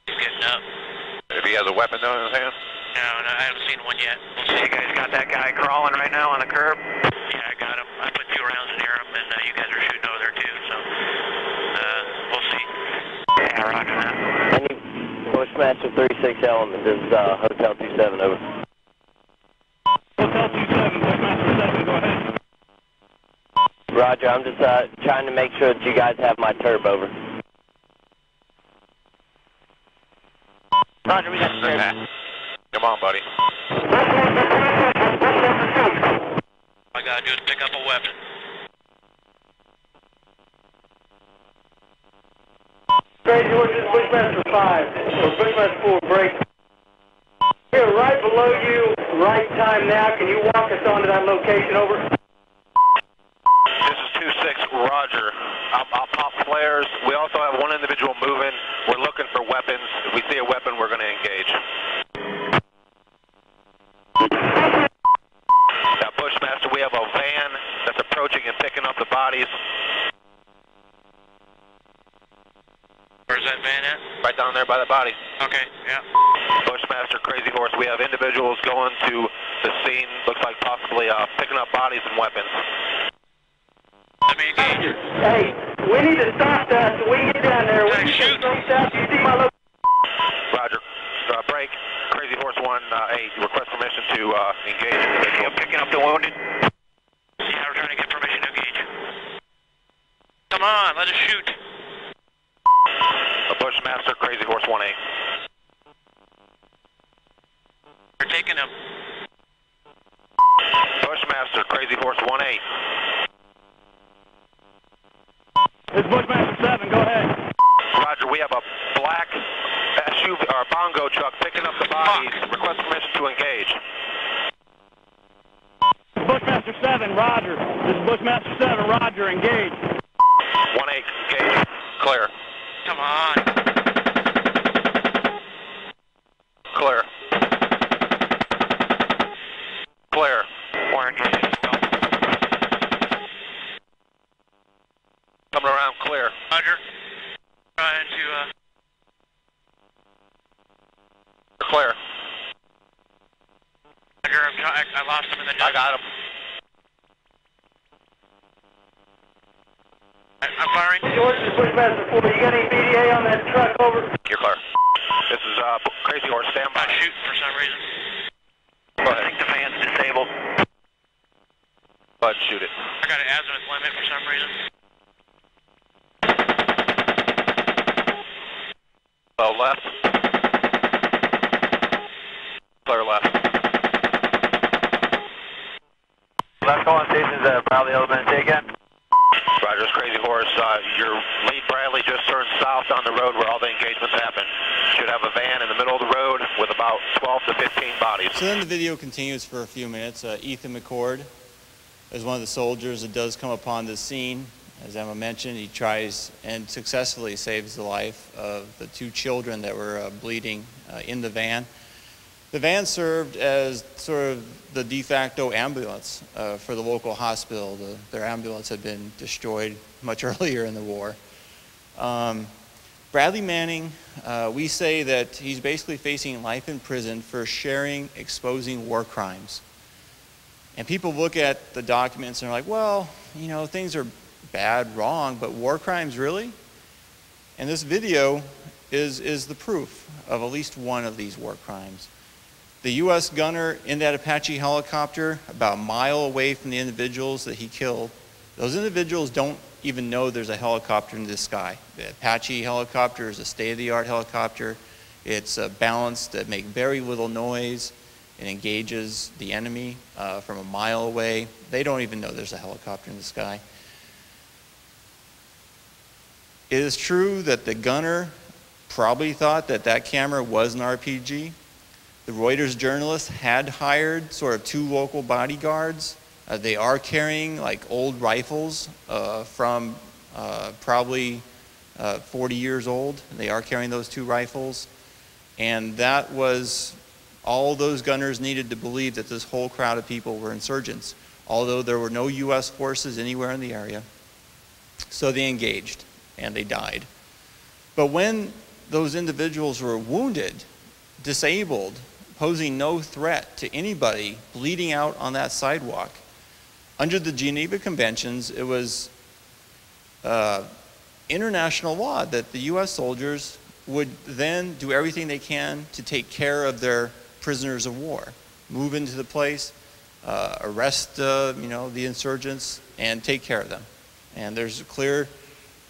He's getting up. If he has a weapon though in his hand? No, I haven't seen one yet. So you guys got that guy crawling right now on the curb? Yeah, I got him. I put 2 rounds near him, and you guys are shooting over there too, so we'll see. Yeah, roger that. Any Bushmaster 36 element, this is Hotel 27, over. Hotel 27, Bushmaster 7, go ahead. Roger, I'm just trying to make sure that you guys have my turb, over. Roger, we got the turb. Come on, buddy. All I gotta do is pick up a weapon. Crazy Horse, this is Bushmaster 5, or Bushmaster 4, break. Here, right below you, right time now. Can you walk us onto that location, over? This is 2-6, Roger. I'll pop flares. We also have one individual moving. We're looking for weapons. If we see a weapon, we're going to engage. Now, Bushmaster, we have a van that's approaching and picking up the bodies. Where's that van at? Right down there by the bodies. Okay, yeah. Bushmaster, Crazy Horse, we have individuals going to the scene. Looks like possibly picking up bodies and weapons. Let me engage. Hey, we need to stop that so we can get down there. We need to Shoot. go south. You see my location? Roger. Break. Crazy Horse 1-8, request permission to engage individual. Picking up the wounded. Yeah, we're trying to get permission to engage. Come on, let us shoot. Bushmaster, Crazy Horse 1-8. We're taking him. Bushmaster, Crazy Horse 1-8. This is Bushmaster 7, go ahead. Roger, we have a black SUV or bongo truck picking up the bodies. Request permission to engage. Bushmaster 7, roger. This is Bushmaster 7, roger, engage. 1-8, engage. Clear. Come on. Clear. Clear. We're engaged as well. Coming around, clear. Roger. Trying to, Clear. Roger, I lost him in the dust. I got him. I'm firing. George, this is Bushmaster 4. You got any BDA on that truck, over? You're clear. This is Crazy Horse, stand by. Not shooting for some reason. Go I ahead. think the van's disabled. Go ahead and shoot it. I got an azimuth limit for some reason. Left. Clear left. Left calling stations at Bradley Element, say again. Roger, it's Crazy Horse. Your lead Bradley just turned south on the road where all the engagements happen. Should have a van in the middle of the road with about 12 to 15 bodies. So then the video continues for a few minutes. Ethan McCord is one of the soldiers that does come upon the scene. As Emma mentioned, he tries and successfully saves the life of the 2 children that were bleeding in the van. The van served as sort of the de facto ambulance for the local hospital. Their ambulance had been destroyed much earlier in the war. Bradley Manning, we say that he's basically facing life in prison for sharing exposing war crimes. And people look at the documents and are like, well, you know, things are bad, wrong, but war crimes, really? And this video is the proof of at least one of these war crimes. The U.S. gunner in that Apache helicopter, about a mile away from the individuals that he killed, those individuals don't even know there's a helicopter in the sky. The Apache helicopter is a state-of-the-art helicopter. It's balanced to make very little noise. It engages the enemy from a mile away. They don't even know there's a helicopter in the sky. It is true that the gunner probably thought that that camera was an RPG. The Reuters journalist had hired sort of 2 local bodyguards. They are carrying like old rifles from probably 40 years old. They are carrying those 2 rifles. And that was all those gunners needed to believe that this whole crowd of people were insurgents. although there were no U.S. forces anywhere in the area. So they engaged, and they died. But when those individuals were wounded, disabled, posing no threat to anybody, bleeding out on that sidewalk, under the Geneva Conventions, it was international law that the U.S. soldiers would then do everything they can to take care of their prisoners of war, move into the place, arrest the insurgents, and take care of them. And there's clear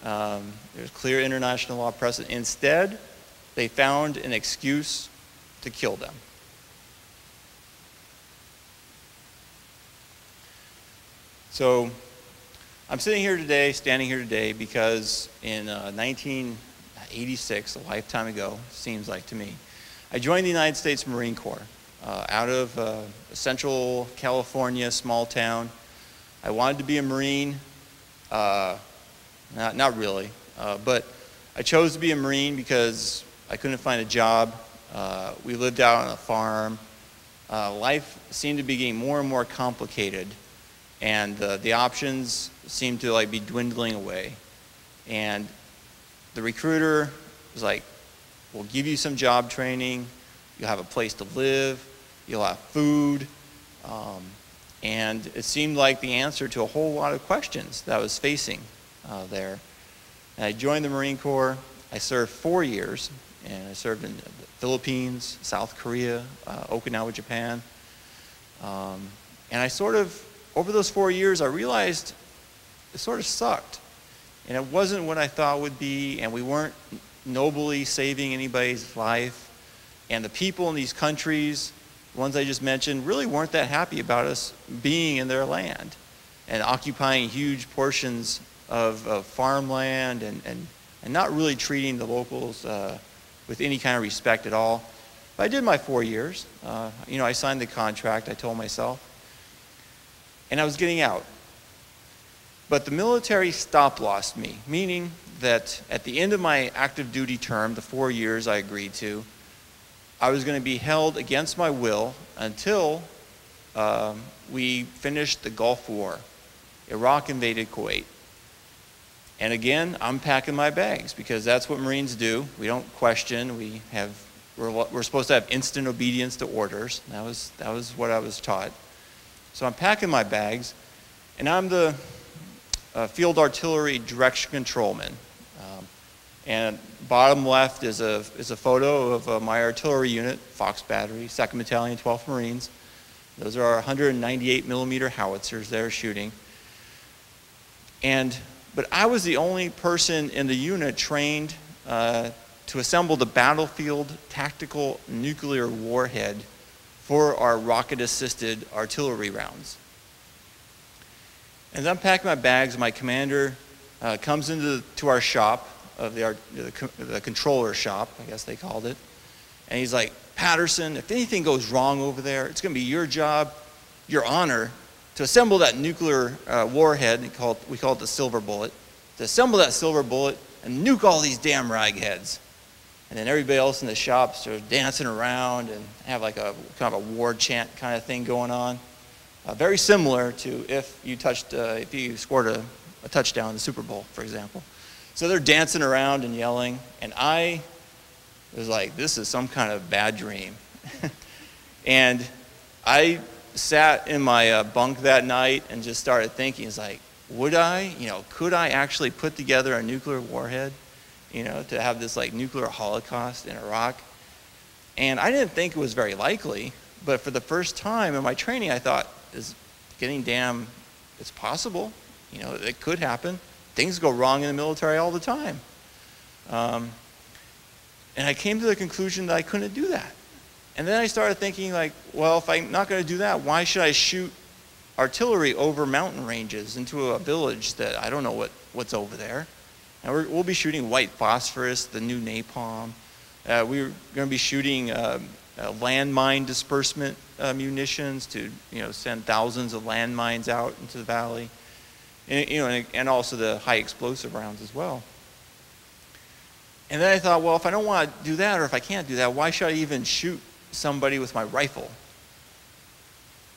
international law precedent. Instead, they found an excuse to kill them. So I'm standing here today because in 1986, a lifetime ago, seems like to me, I joined the United States Marine Corps out of a Central California small town. I wanted to be a Marine, not really, but I chose to be a Marine because I couldn't find a job. We lived out on a farm. Life seemed to be getting more and more complicated, and the options seemed to be dwindling away. And the recruiter was like, we'll give you some job training, you'll have a place to live, you'll have food, and it seemed like the answer to a whole lot of questions that I was facing there. And I joined the Marine Corps. I served 4 years, and I served in the Philippines, South Korea, Okinawa, Japan. And I over those 4 years, I realized it sort of sucked. And it wasn't what I thought it would be, and we weren't nobly saving anybody's life. And the people in these countries, the ones I just mentioned, really weren't that happy about us being in their land and occupying huge portions of farmland and not really treating the locals with any kind of respect at all. But I did my 4 years. I signed the contract, I told myself, and I was getting out. But the military stop-lossed me, meaning that at the end of my active duty term, the 4 years I agreed to, I was going to be held against my will until we finished the Gulf War. Iraq invaded Kuwait. And again, I'm packing my bags because that's what Marines do. We don't question. We're supposed to have instant obedience to orders. That was what I was taught. So I'm packing my bags, and I'm the field artillery direction controlman. And bottom left is a photo of my artillery unit, Fox Battery, 2nd Battalion, 12th Marines. Those are our 198 millimeter howitzers they're shooting. But I was the only person in the unit trained to assemble the battlefield tactical nuclear warhead for our rocket-assisted artillery rounds. As I'm packing my bags, my commander comes into our shop, of the controller shop, I guess they called it, and he's like, Paterson, if anything goes wrong over there, it's going to be your job, your honor, to assemble that nuclear warhead, we call it the silver bullet, to assemble that silver bullet and nuke all these damn ragheads. And then everybody else in the shop starts dancing around and have like a kind of a war chant kind of thing going on. Very similar to if you scored a touchdown in the Super Bowl, for example. So they're dancing around and yelling, and I was like, this is some kind of bad dream. And I sat in my bunk that night and just started thinking, it's like, could I actually put together a nuclear warhead, to have this like nuclear holocaust in Iraq? And I didn't think it was very likely, but for the first time in my training, I thought, it's possible. It could happen. Things go wrong in the military all the time. And I came to the conclusion that I couldn't do that. And then I started thinking well, if I'm not going to do that, why should I shoot artillery over mountain ranges into a village that I don't know what's over there? And we'll be shooting white phosphorus, the new napalm. We're going to be shooting landmine disbursement munitions to send thousands of landmines out into the valley, and also the high explosive rounds as well. And then I thought, well, if I don't want to do that, or if I can't do that, why should I even shoot somebody with my rifle?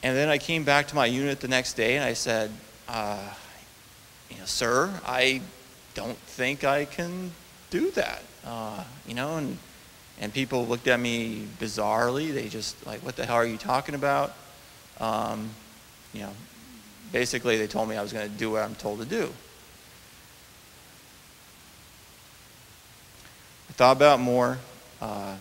And then I came back to my unit the next day and I said, sir, I don't think I can do that. And people looked at me bizarrely. They just like, what the hell are you talking about? Basically they told me I was going to do what I'm told to do. I thought about it more. I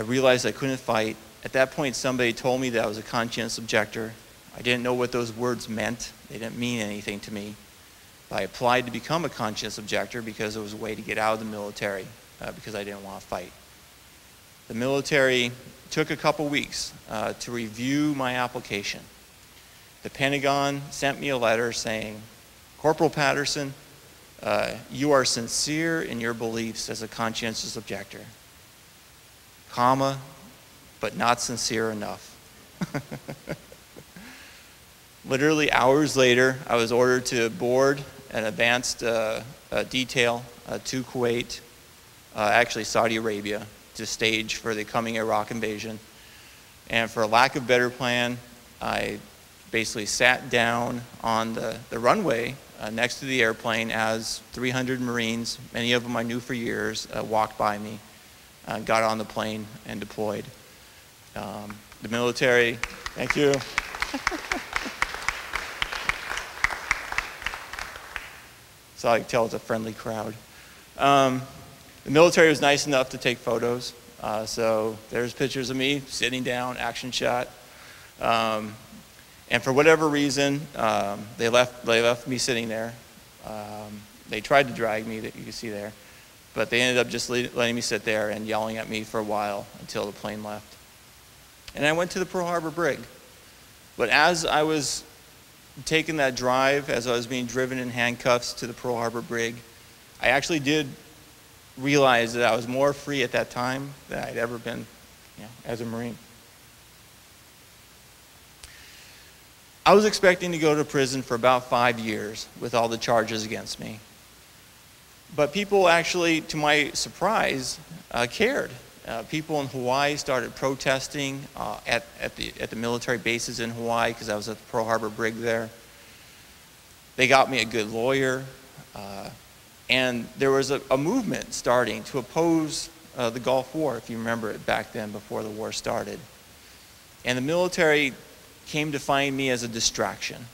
realized I couldn't fight. At that point, somebody told me that I was a conscientious objector. I didn't know what those words meant. They didn't mean anything to me. But I applied to become a conscientious objector because it was a way to get out of the military, because I didn't want to fight. The military took a couple weeks to review my application. The Pentagon sent me a letter saying, Corporal Paterson, you are sincere in your beliefs as a conscientious objector, comma, but not sincere enough. Literally hours later, I was ordered to board an advanced detail to Kuwait, actually Saudi Arabia, to stage for the coming Iraq invasion. And for a lack of better plan, I basically sat down on the runway next to the airplane as 300 Marines, many of them I knew for years, walked by me, got on the plane and deployed. The military, thank you. So I can tell it's a friendly crowd. The military was nice enough to take photos. So there's pictures of me sitting down, action shot. And for whatever reason, they left me sitting there. They tried to drag me, that you can see there, but they ended up just letting me sit there and yelling at me for a while until the plane left. And I went to the Pearl Harbor Brig. But as I was taking that drive, as I was being driven in handcuffs to the Pearl Harbor Brig, I actually did realize that I was more free at that time than I'd ever been, as a Marine. I was expecting to go to prison for about 5 years with all the charges against me. But people actually, to my surprise, cared. People in Hawaii started protesting at the military bases in Hawaii because I was at the Pearl Harbor Brig there. They got me a good lawyer. And there was a movement starting to oppose the Gulf War, if you remember it back then before the war started. And the military came to find me as a distraction.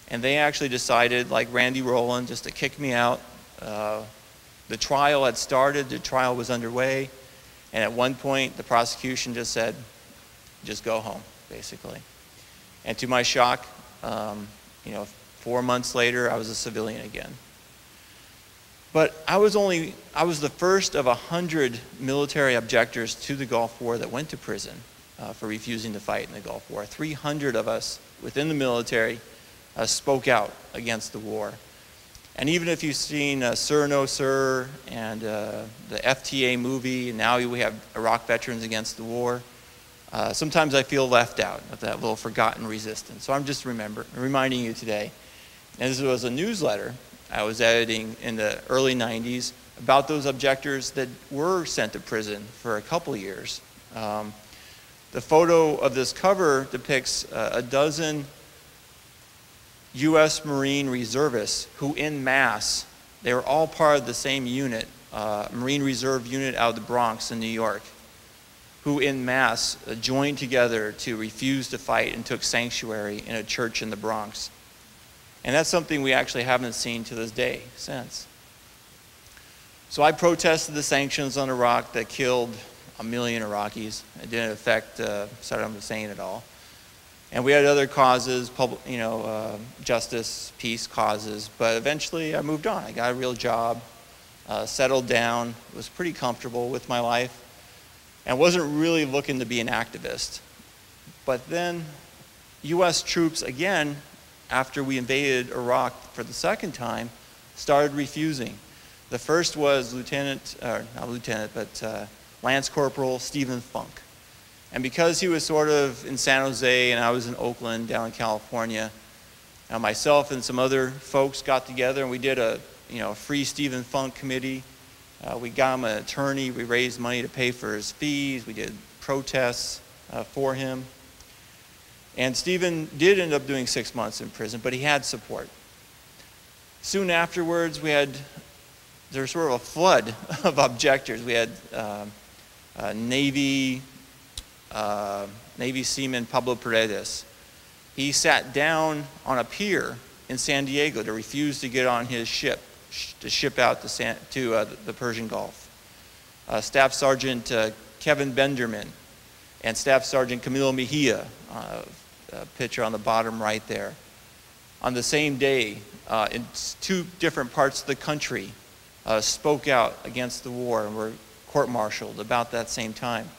And they actually decided, like Randy Rowland, just to kick me out. The trial had started, the trial was underway. And at one point, the prosecution just said, just go home, basically. And to my shock, 4 months later, I was a civilian again. But I was the first of 100 military objectors to the Gulf War that went to prison for refusing to fight in the Gulf War. 300 of us within the military spoke out against the war. And even if you've seen Sir No Sir and the FTA movie, and now we have Iraq Veterans Against the War, sometimes I feel left out of that little forgotten resistance. So I'm just reminding you today. And this was a newsletter I was editing in the early 90s about those objectors that were sent to prison for a couple years. The photo of this cover depicts a dozen U.S. Marine reservists who en masse, they were all part of the same unit, Marine Reserve unit out of the Bronx in New York, who en masse joined together to refuse to fight and took sanctuary in a church in the Bronx. And that's something we actually haven't seen to this day since. So I protested the sanctions on Iraq that killed 1 million Iraqis. It didn't affect Saddam Hussein at all. And we had other causes, justice, peace causes, but eventually I moved on. I got a real job, settled down, was pretty comfortable with my life, and wasn't really looking to be an activist. But then U.S. troops, again, after we invaded Iraq for the second time, started refusing. The first was Lance Corporal Stephen Funk. And because he was sort of in San Jose and I was in Oakland, down in California, myself and some other folks got together and we did a free Stephen Funk committee. We got him an attorney. We raised money to pay for his fees. We did protests for him. And Stephen did end up doing 6 months in prison, but he had support. Soon afterwards, there was sort of a flood of objectors. We had Navy seaman Pablo Paredes. He sat down on a pier in San Diego to refuse to get on his ship to ship out to the Persian Gulf. Staff Sergeant Kevin Benderman and Staff Sergeant Camilo Mejia, picture on the bottom right there. On the same day, in 2 different parts of the country, spoke out against the war and were court-martialed about that same time.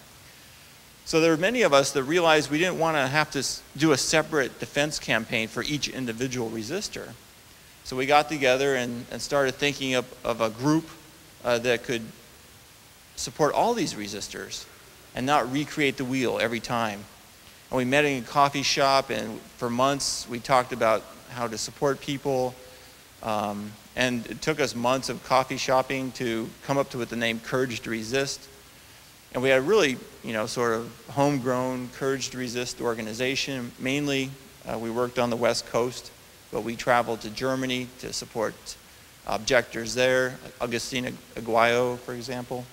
So there were many of us that realized we didn't want to have to do a separate defense campaign for each individual resistor. So we got together and started thinking of a group that could support all these resistors and not recreate the wheel every time. And we met in a coffee shop, and for months we talked about how to support people. And it took us months of coffee shopping to come up with the name Courage to Resist. And we had a really, sort of homegrown Courage to Resist organization. Mainly, we worked on the West Coast, but we traveled to Germany to support objectors there, Agustina Aguayo, for example.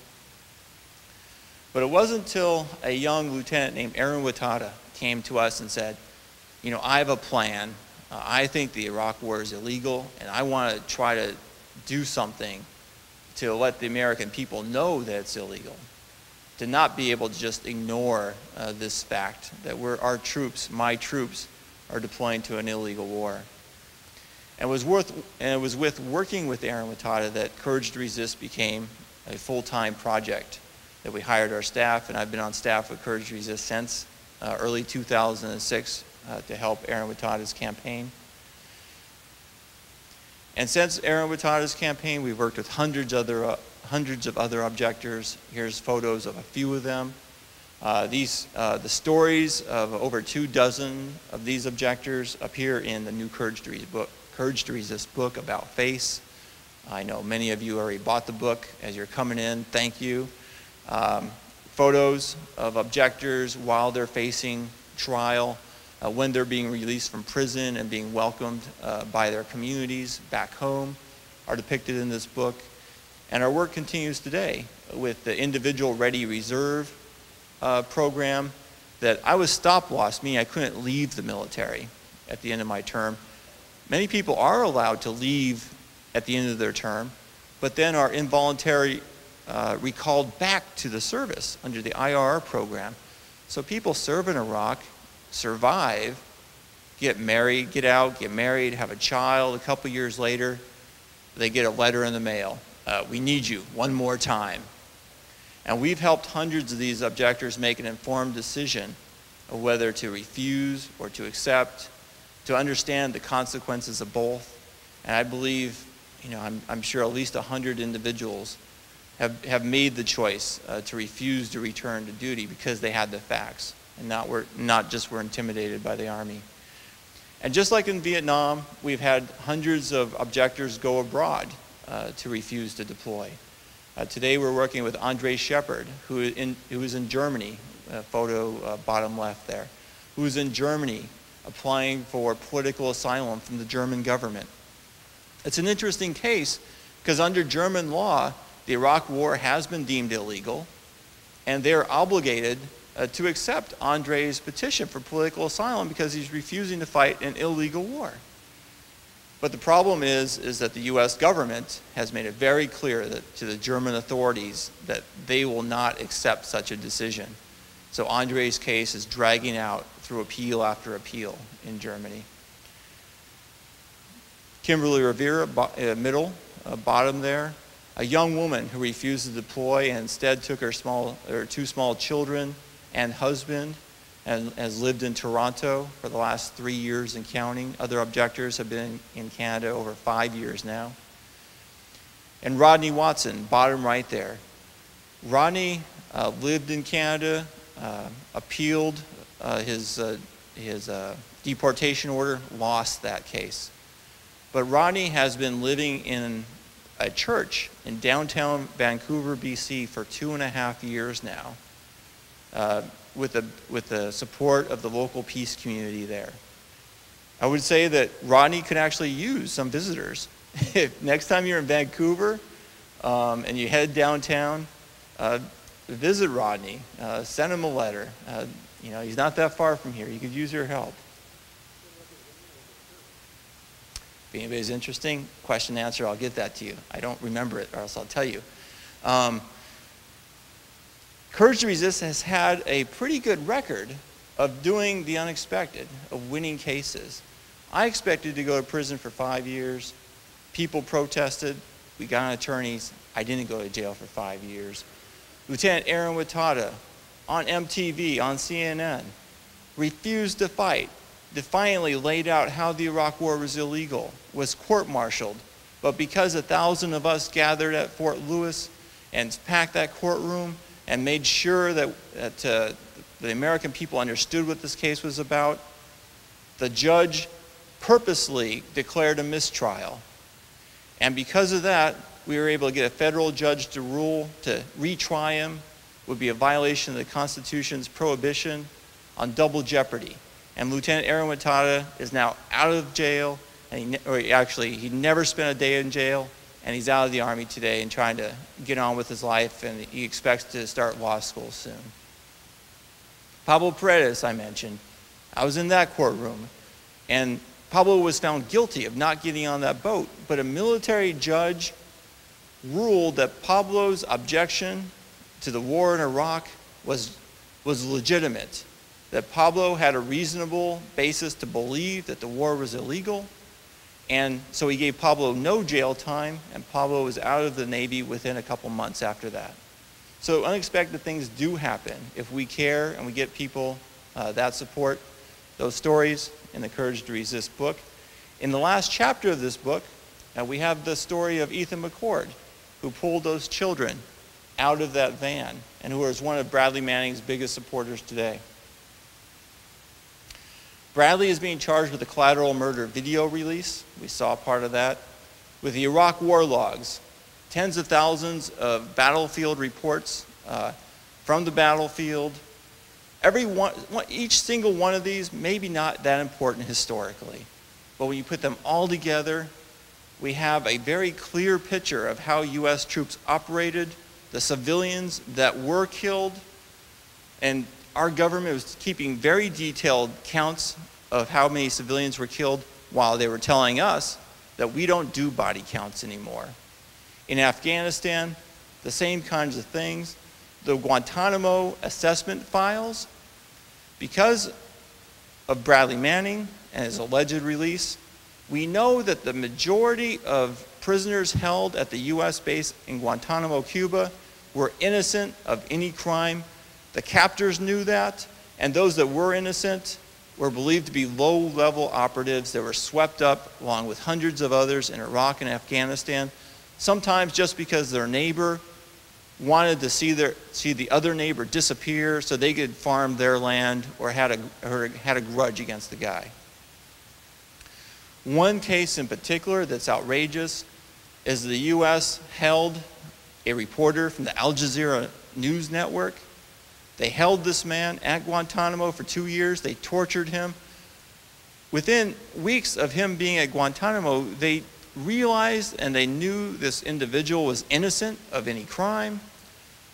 But it wasn't until a young lieutenant named Aaron Watada came to us and said, I have a plan. I think the Iraq War is illegal, and I want to try to do something to let the American people know that it's illegal, to not be able to just ignore this fact that our troops, my troops, are deploying to an illegal war. And it was with working with Aaron Watada that Courage to Resist became a full-time project, that we hired our staff, and I've been on staff with Courage to Resist since early 2006 to help Aaron Watada's campaign. And since Aaron Watada's campaign, we've worked with hundreds of other objectors. Here's photos of a few of them. The stories of over 24 of these objectors appear in the new Courage to Resist book about FACE. I know many of you already bought the book as you're coming in. Thank you. Photos of objectors while they're facing trial, when they're being released from prison and being welcomed by their communities back home are depicted in this book. And our work continues today with the Individual Ready Reserve program that I was stop-loss, meaning I couldn't leave the military at the end of my term. Many people are allowed to leave at the end of their term, but then are involuntarily recalled back to the service under the IRR program. So people serve in Iraq, survive, get married, get out, get married, have a child. A couple years later, they get a letter in the mail. We need you one more time. And we've helped hundreds of these objectors make an informed decision of whether to refuse or to accept, to understand the consequences of both. And I believe, I'm sure at least 100 individuals have made the choice to refuse to return to duty because they had the facts and not just were intimidated by the Army. And just like in Vietnam, we've had hundreds of objectors go abroad to refuse to deploy. Today we're working with Andre Shepard, who is in Germany, photo bottom left there, who is in Germany applying for political asylum from the German government. It's an interesting case because under German law, the Iraq War has been deemed illegal, and they're obligated to accept Andre's petition for political asylum because he's refusing to fight an illegal war. But the problem is that the U.S. government has made it very clear to the German authorities that they will not accept such a decision. So Andre's case is dragging out through appeal after appeal in Germany. Kimberly Rivera, middle, bottom there, a young woman who refused to deploy and instead took her 2 small children and husband and has lived in Toronto for the last 3 years and counting. Other objectors have been in Canada over 5 years now. And Rodney Watson, bottom right there. Rodney lived in Canada, appealed his deportation order, lost that case. But Rodney has been living in a church in downtown Vancouver, BC for 2.5 years now. with the support of the local peace community there. I would say that Rodney could actually use some visitors. If next time you're in Vancouver and you head downtown, visit Rodney, send him a letter. You know, he's not that far from here. He could use your help. If anybody's interesting, question and answer, I'll get that to you. I don't remember it, or else I'll tell you. Courage to Resist has had a pretty good record of doing the unexpected, of winning cases. I expected to go to prison for 5 years. People protested. We got attorneys. I didn't go to jail for 5 years. Lieutenant Aaron Wattada on MTV, on CNN, refused to fight, defiantly laid out how the Iraq War was illegal, was court-martialed. But because 1,000 of us gathered at Fort Lewis and packed that courtroom and made sure that the American people understood what this case was about, the judge purposely declared a mistrial. And because of that, we were able to get a federal judge to rule to retry him would be a violation of the Constitution's prohibition on double jeopardy. And Lieutenant Aaron Wattada is now out of jail, and he never spent a day in jail, and he's out of the Army today and trying to get on with his life, and he expects to start law school soon. Pablo Paredes, I mentioned, I was in that courtroom, and Pablo was found guilty of not getting on that boat, but a military judge ruled that Pablo's objection to the war in Iraq was legitimate, that Pablo had a reasonable basis to believe that the war was illegal, and so he gave Pablo no jail time, and Pablo was out of the Navy within a couple months after that. So unexpected things do happen if we care and we get people that support. Those stories in the Courage to Resist book. In the last chapter of this book, we have the story of Ethan McCord, who pulled those children out of that van and who is one of Bradley Manning's biggest supporters today. Bradley is being charged with a collateral murder video release. We saw part of that. With the Iraq war logs, tens of thousands of battlefield reports from the battlefield. Each single one of these, maybe not that important historically, but when you put them all together, we have a very clear picture of how U.S. troops operated, the civilians that were killed, and our government was keeping very detailed counts of how many civilians were killed while they were telling us that we don't do body counts anymore. In Afghanistan, the same kinds of things. The Guantanamo assessment files, because of Bradley Manning and his alleged release, we know that the majority of prisoners held at the U.S. base in Guantanamo, Cuba, were innocent of any crime. The captors knew that, and those that were innocent were believed to be low-level operatives that were swept up along with hundreds of others in Iraq and Afghanistan, sometimes just because their neighbor wanted to see the other neighbor disappear so they could farm their land or had a grudge against the guy. One case in particular that's outrageous is the U.S. held a reporter from the Al Jazeera news network. They held this man at Guantanamo for 2 years. They tortured him. Within weeks of him being at Guantanamo, they realized and they knew this individual was innocent of any crime,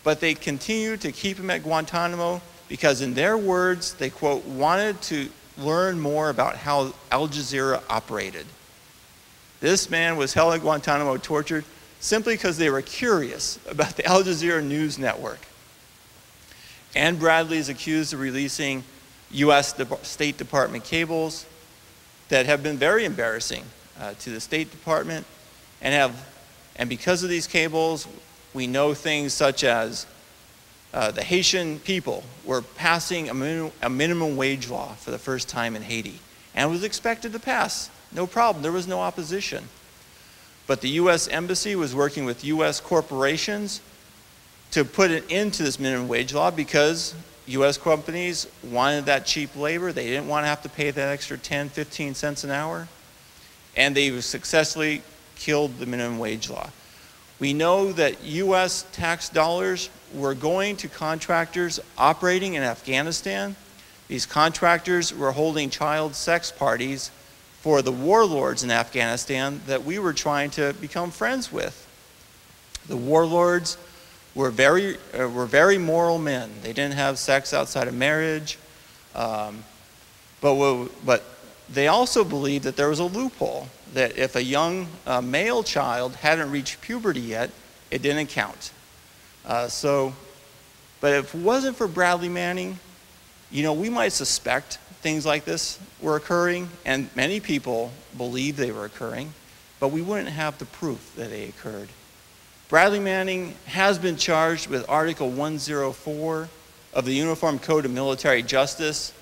but they continued to keep him at Guantanamo because, in their words, they, quote, wanted to learn more about how Al Jazeera operated. This man was held at Guantanamo, tortured, simply because they were curious about the Al Jazeera news network. And Bradley is accused of releasing U.S. State Department cables that have been very embarrassing to the State Department, and because of these cables, we know things such as the Haitian people were passing a minimum wage law for the first time in Haiti, and it was expected to pass. No problem. There was no opposition. But the U.S. Embassy was working with U.S. corporations to put an end to this minimum wage law because U.S. companies wanted that cheap labor. They didn't want to have to pay that extra 10, 15 cents an hour. And they successfully killed the minimum wage law. We know that U.S. tax dollars were going to contractors operating in Afghanistan. These contractors were holding child sex parties for the warlords in Afghanistan that we were trying to become friends with. The warlords were very moral men. They didn't have sex outside of marriage, but they also believed that there was a loophole, that if a young male child hadn't reached puberty yet, it didn't count. But if it wasn't for Bradley Manning, you know, we might suspect things like this were occurring, and many people believe they were occurring, but we wouldn't have the proof that they occurred. Bradley Manning has been charged with Article 104 of the Uniform Code of Military Justice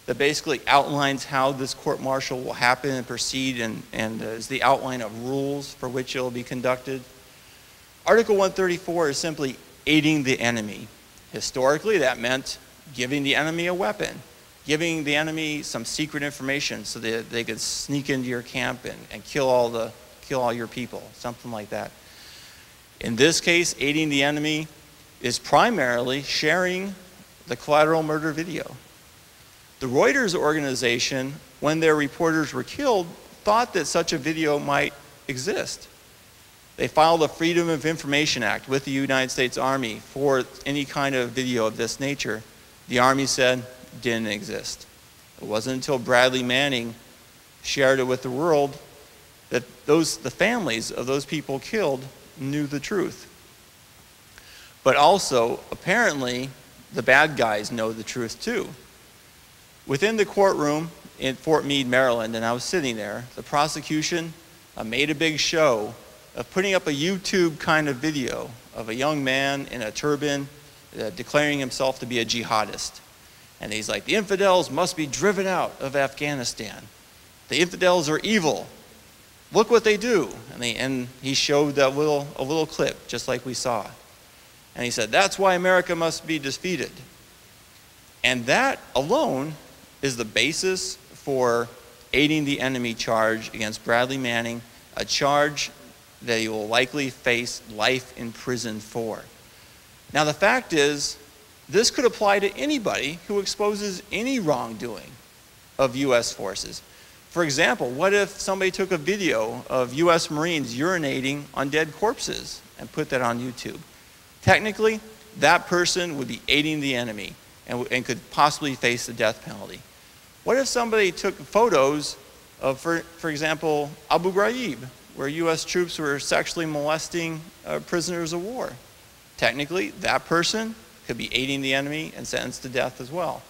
that basically outlines how this court-martial will happen and proceed, and is the outline of rules for which it will be conducted. Article 134 is simply aiding the enemy. Historically, that meant giving the enemy a weapon, giving the enemy some secret information so that they could sneak into your camp and kill all your people, something like that. In this case, aiding the enemy is primarily sharing the collateral murder video. The Reuters organization, when their reporters were killed, thought that such a video might exist. They filed a Freedom of Information Act with the United States Army for any kind of video of this nature. The Army said it didn't exist. It wasn't until Bradley Manning shared it with the world that the families of those people killed knew the truth. But also, apparently, the bad guys know the truth too. Within the courtroom in Fort Meade, Maryland, and I was sitting there, the prosecution made a big show of putting up a YouTube kind of video of a young man in a turban declaring himself to be a jihadist. And he's like, the infidels must be driven out of Afghanistan. The infidels are evil. Look what they do. And he showed a little clip, just like we saw. And he said, that's why America must be defeated. And that alone is the basis for aiding the enemy charge against Bradley Manning, a charge that he will likely face life in prison for. Now the fact is, this could apply to anybody who exposes any wrongdoing of U.S. forces. For example, what if somebody took a video of U.S. Marines urinating on dead corpses and put that on YouTube? Technically, that person would be aiding the enemy and could possibly face the death penalty. What if somebody took photos of, for example, Abu Ghraib, where U.S. troops were sexually molesting prisoners of war? Technically, that person could be aiding the enemy and sentenced to death as well.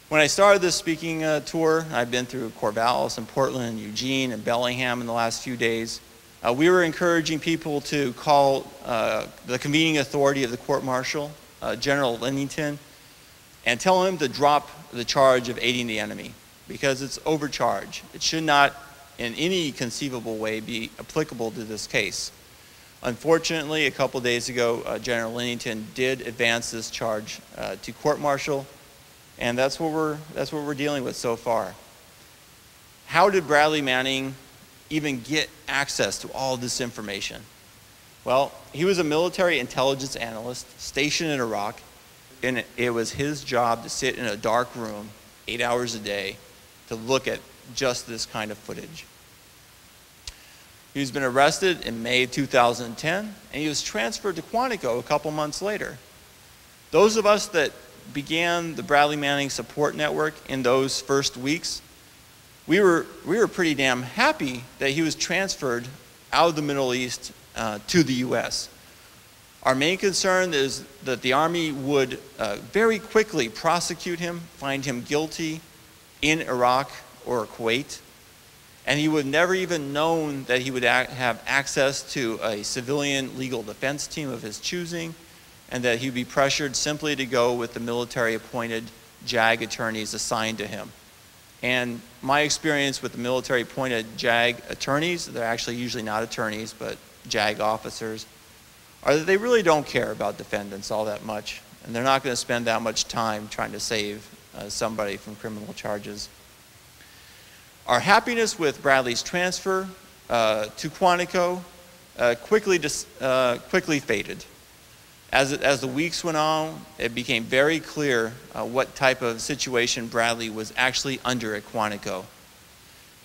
When I started this speaking tour, I've been through Corvallis and Portland, Eugene, and Bellingham in the last few days. We were encouraging people to call the convening authority of the court-martial, General Lennington, and tell him to drop the charge of aiding the enemy because it's overcharge. It should not in any conceivable way be applicable to this case. Unfortunately, a couple days ago, General Lennington did advance this charge to court-martial, and that's what we're dealing with so far. How did Bradley Manning even get access to all this information? Well, he was a military intelligence analyst stationed in Iraq, and it was his job to sit in a dark room 8 hours a day to look at just this kind of footage. He's been arrested in May 2010, and he was transferred to Quantico a couple months later. Those of us that began the Bradley Manning Support Network in those first weeks, we were pretty damn happy that he was transferred out of the Middle East to the U.S. Our main concern is that the Army would very quickly prosecute him, find him guilty in Iraq or Kuwait, and he would never even known that he would have access to a civilian legal defense team of his choosing, and that he'd be pressured simply to go with the military-appointed JAG attorneys assigned to him. And my experience with the military-appointed JAG attorneys, they're actually usually not attorneys, but JAG officers, are that they really don't care about defendants all that much, and they're not going to spend that much time trying to save somebody from criminal charges. Our happiness with Bradley's transfer to Quantico quickly faded. As the weeks went on, it became very clear what type of situation Bradley was actually under at Quantico.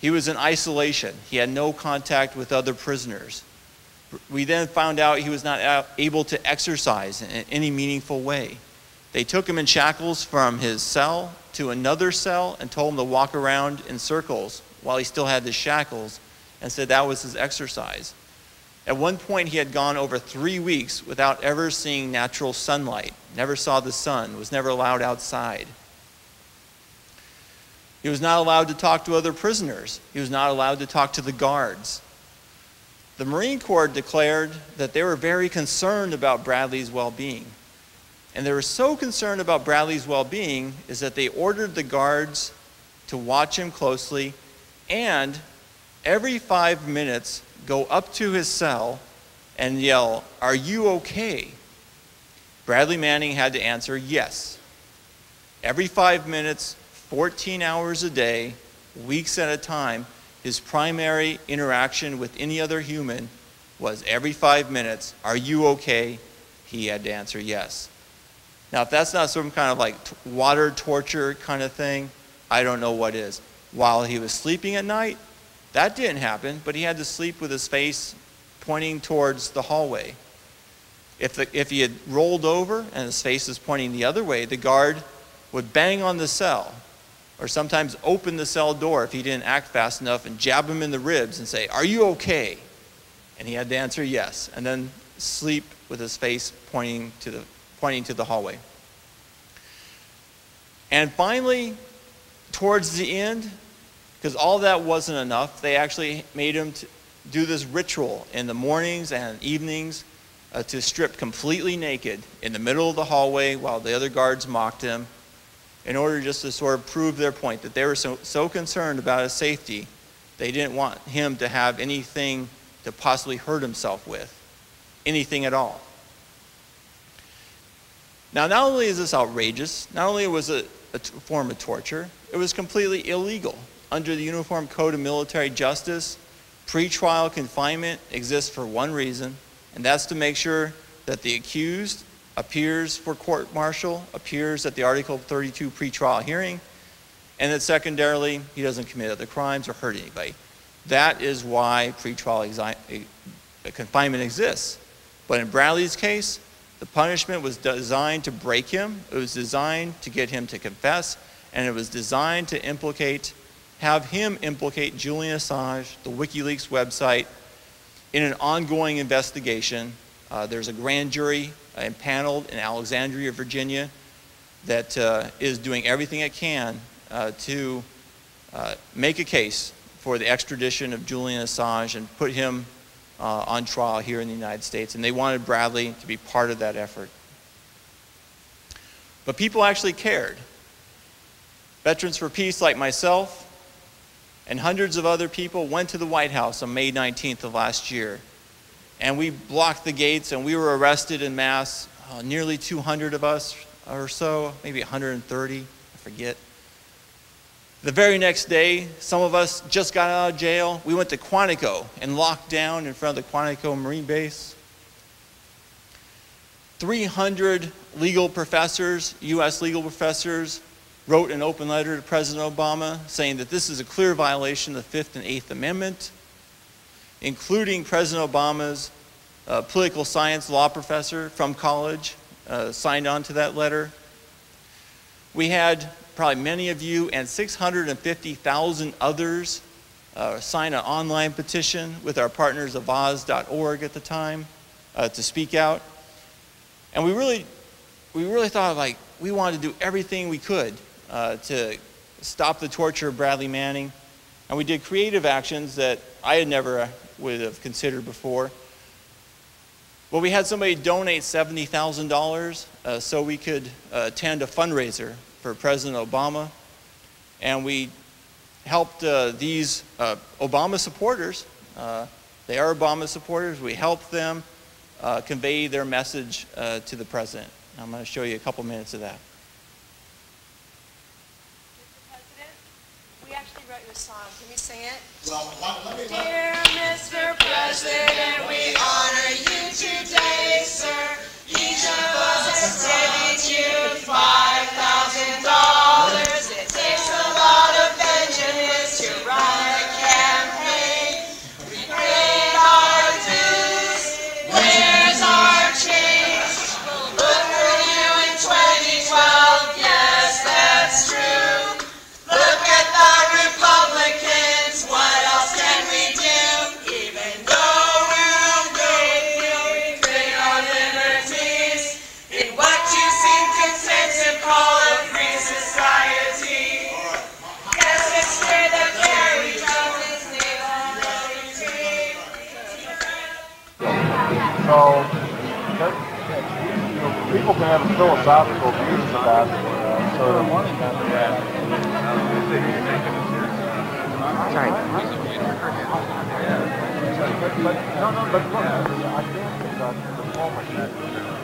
He was in isolation. He had no contact with other prisoners. We then found out he was not able to exercise in any meaningful way. They took him in shackles from his cell to another cell and told him to walk around in circles while he still had the shackles, and said that was his exercise. At one point, he had gone over 3 weeks without ever seeing natural sunlight, never saw the sun, was never allowed outside. He was not allowed to talk to other prisoners. He was not allowed to talk to the guards. The Marine Corps declared that they were very concerned about Bradley's well-being. And they were so concerned about Bradley's well-being is that they ordered the guards to watch him closely and every 5 minutes go up to his cell and yell, "Are you okay?" Bradley Manning had to answer yes. Every 5 minutes, 14 hours a day, weeks at a time, his primary interaction with any other human was every 5 minutes, "Are you okay?" He had to answer yes. Now, if that's not some kind of like water torture kind of thing, I don't know what is. While he was sleeping at night, that didn't happen, but he had to sleep with his face pointing towards the hallway. If he had rolled over and his face is pointing the other way, the guard would bang on the cell, or sometimes open the cell door if he didn't act fast enough and jab him in the ribs and say, "Are you okay?" And he had to answer yes, and then sleep with his face pointing to the hallway. And finally, towards the end, because all that wasn't enough, they actually made him do this ritual in the mornings and evenings to strip completely naked in the middle of the hallway while the other guards mocked him, in order just to sort of prove their point that they were so concerned about his safety, they didn't want him to have anything to possibly hurt himself with, anything at all. Now, not only is this outrageous, not only was it a form of torture, it was completely illegal. Under the Uniform Code of Military Justice, pretrial confinement exists for one reason, and that's to make sure that the accused appears for court-martial, appears at the Article 32 pretrial hearing, and that secondarily, he doesn't commit other crimes or hurt anybody. That is why pretrial confinement exists. But in Bradley's case, the punishment was designed to break him, it was designed to get him to confess, and it was designed to have him implicate Julian Assange, the WikiLeaks website, in an ongoing investigation. There's a grand jury impaneled in Alexandria, Virginia, that is doing everything it can to make a case for the extradition of Julian Assange and put him on trial here in the United States. And they wanted Bradley to be part of that effort. But people actually cared. Veterans for Peace like myself and hundreds of other people went to the White House on May 19th of last year. And we blocked the gates and we were arrested en masse, nearly 200 of us or so, maybe 130, I forget. The very next day, some of us just got out of jail. We went to Quantico and locked down in front of the Quantico Marine Base. 300 legal professors, U.S. legal professors, wrote an open letter to President Obama saying that this is a clear violation of the 5th and 8th Amendment, including President Obama's political science law professor from college signed on to that letter. We had probably many of you and 650,000 others sign an online petition with our partners of Oz.org at the time to speak out. And we really thought, like, we wanted to do everything we could to stop the torture of Bradley Manning. And we did creative actions that I had never would have considered before. Well, we had somebody donate $70,000 so we could attend a fundraiser for President Obama. And we helped these Obama supporters, they are Obama supporters, we helped them convey their message to the president. I'm going to show you a couple minutes of that. Mr. President, we actually wrote you a song. Can we sing it? Well, let me. Dear Mr. President, we honor you today, sir. Each of us has given you $5,000. It takes a lot of Benjamins to run a campaign. We paid our dues. Where's our change? Look for you in 2012. Yes, that's true. Look at the Republicans. What else can we do? Even though we're okay, we bring our liberties in what you seem content to call a free society. Yes, it's true that Gary Jones is liberty. So, people can have philosophical views about sort of Sorry. but look, I can't conduct diplomacy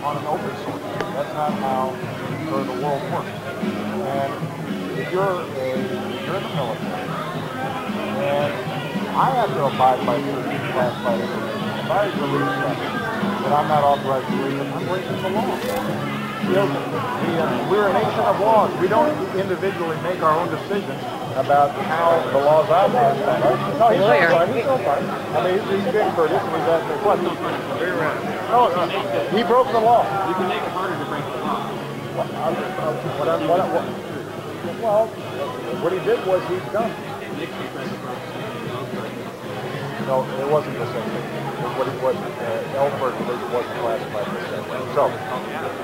on an open source. That's not how sort of the world works. And if you're in the military, and I have to abide by certain classified information. If I release something that I'm not authorized to release, I'm breaking the law. We're a nation of laws. We don't individually make our own decisions about how the laws operate. No, he's so fine. He's so fine. I mean, he's being courteous and he's asking questions. No, he broke the law. You can make it harder to break the law. Well, what he did was he's done. No, it wasn't the same thing. What it was, Ellsberg wasn't classified the same way. So,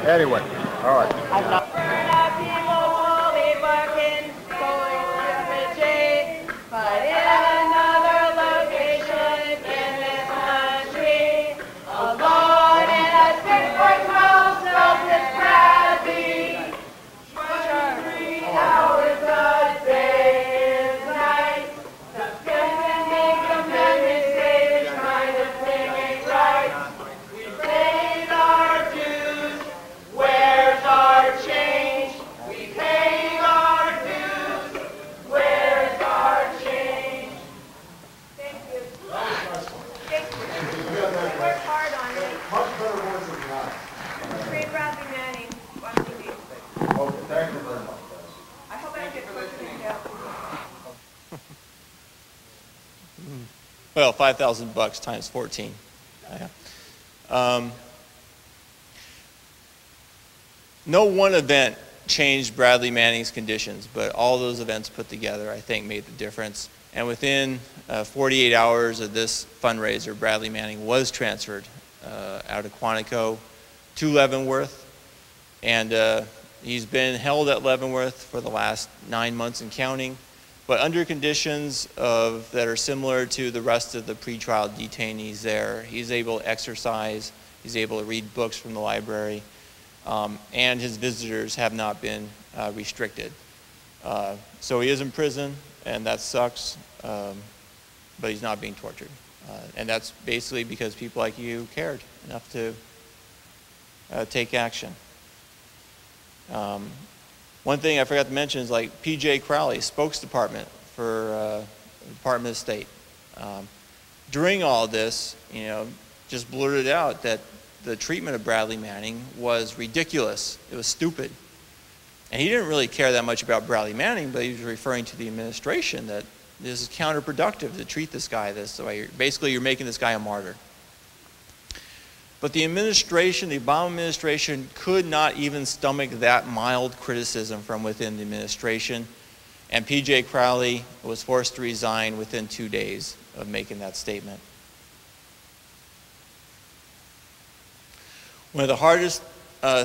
anyway, all right. People will be working for refugee, but in another location in this country, alone in a 6-foot-12 Celsius gravity, 23 hours a day is night. The Citizen make amendments, they trying to bring it right. We paid our dues. Where's our change? We paid our dues. Where's our change? Thank you. Thank you. We worked hard on it. Much better words than that. Free Bradley Manning on TV. Okay, thank you very much, guys. I hope I don't get put in jail. Well, $5,000 times 14. Yeah. No one event changed Bradley Manning's conditions, but all those events put together, I think, made the difference. And within 48 hours of this fundraiser, Bradley Manning was transferred out of Quantico to Leavenworth. And he's been held at Leavenworth for the last 9 months and counting, but under conditions that are similar to the rest of the pretrial detainees there. He's able to exercise, he's able to read books from the library, and his visitors have not been restricted. So he is in prison, and that sucks, but he's not being tortured. And that's basically because people like you cared enough to take action. One thing I forgot to mention is like P.J. Crowley, spokesdepartment for the Department of State. During all this, just blurted out that the treatment of Bradley Manning was ridiculous. It was stupid. And he didn't really care that much about Bradley Manning, but he was referring to the administration that this is counterproductive to treat this guy this way. Basically, you're making this guy a martyr. But the administration, the Obama administration, could not even stomach that mild criticism from within the administration. And P.J. Crowley was forced to resign within 2 days of making that statement. One of the hardest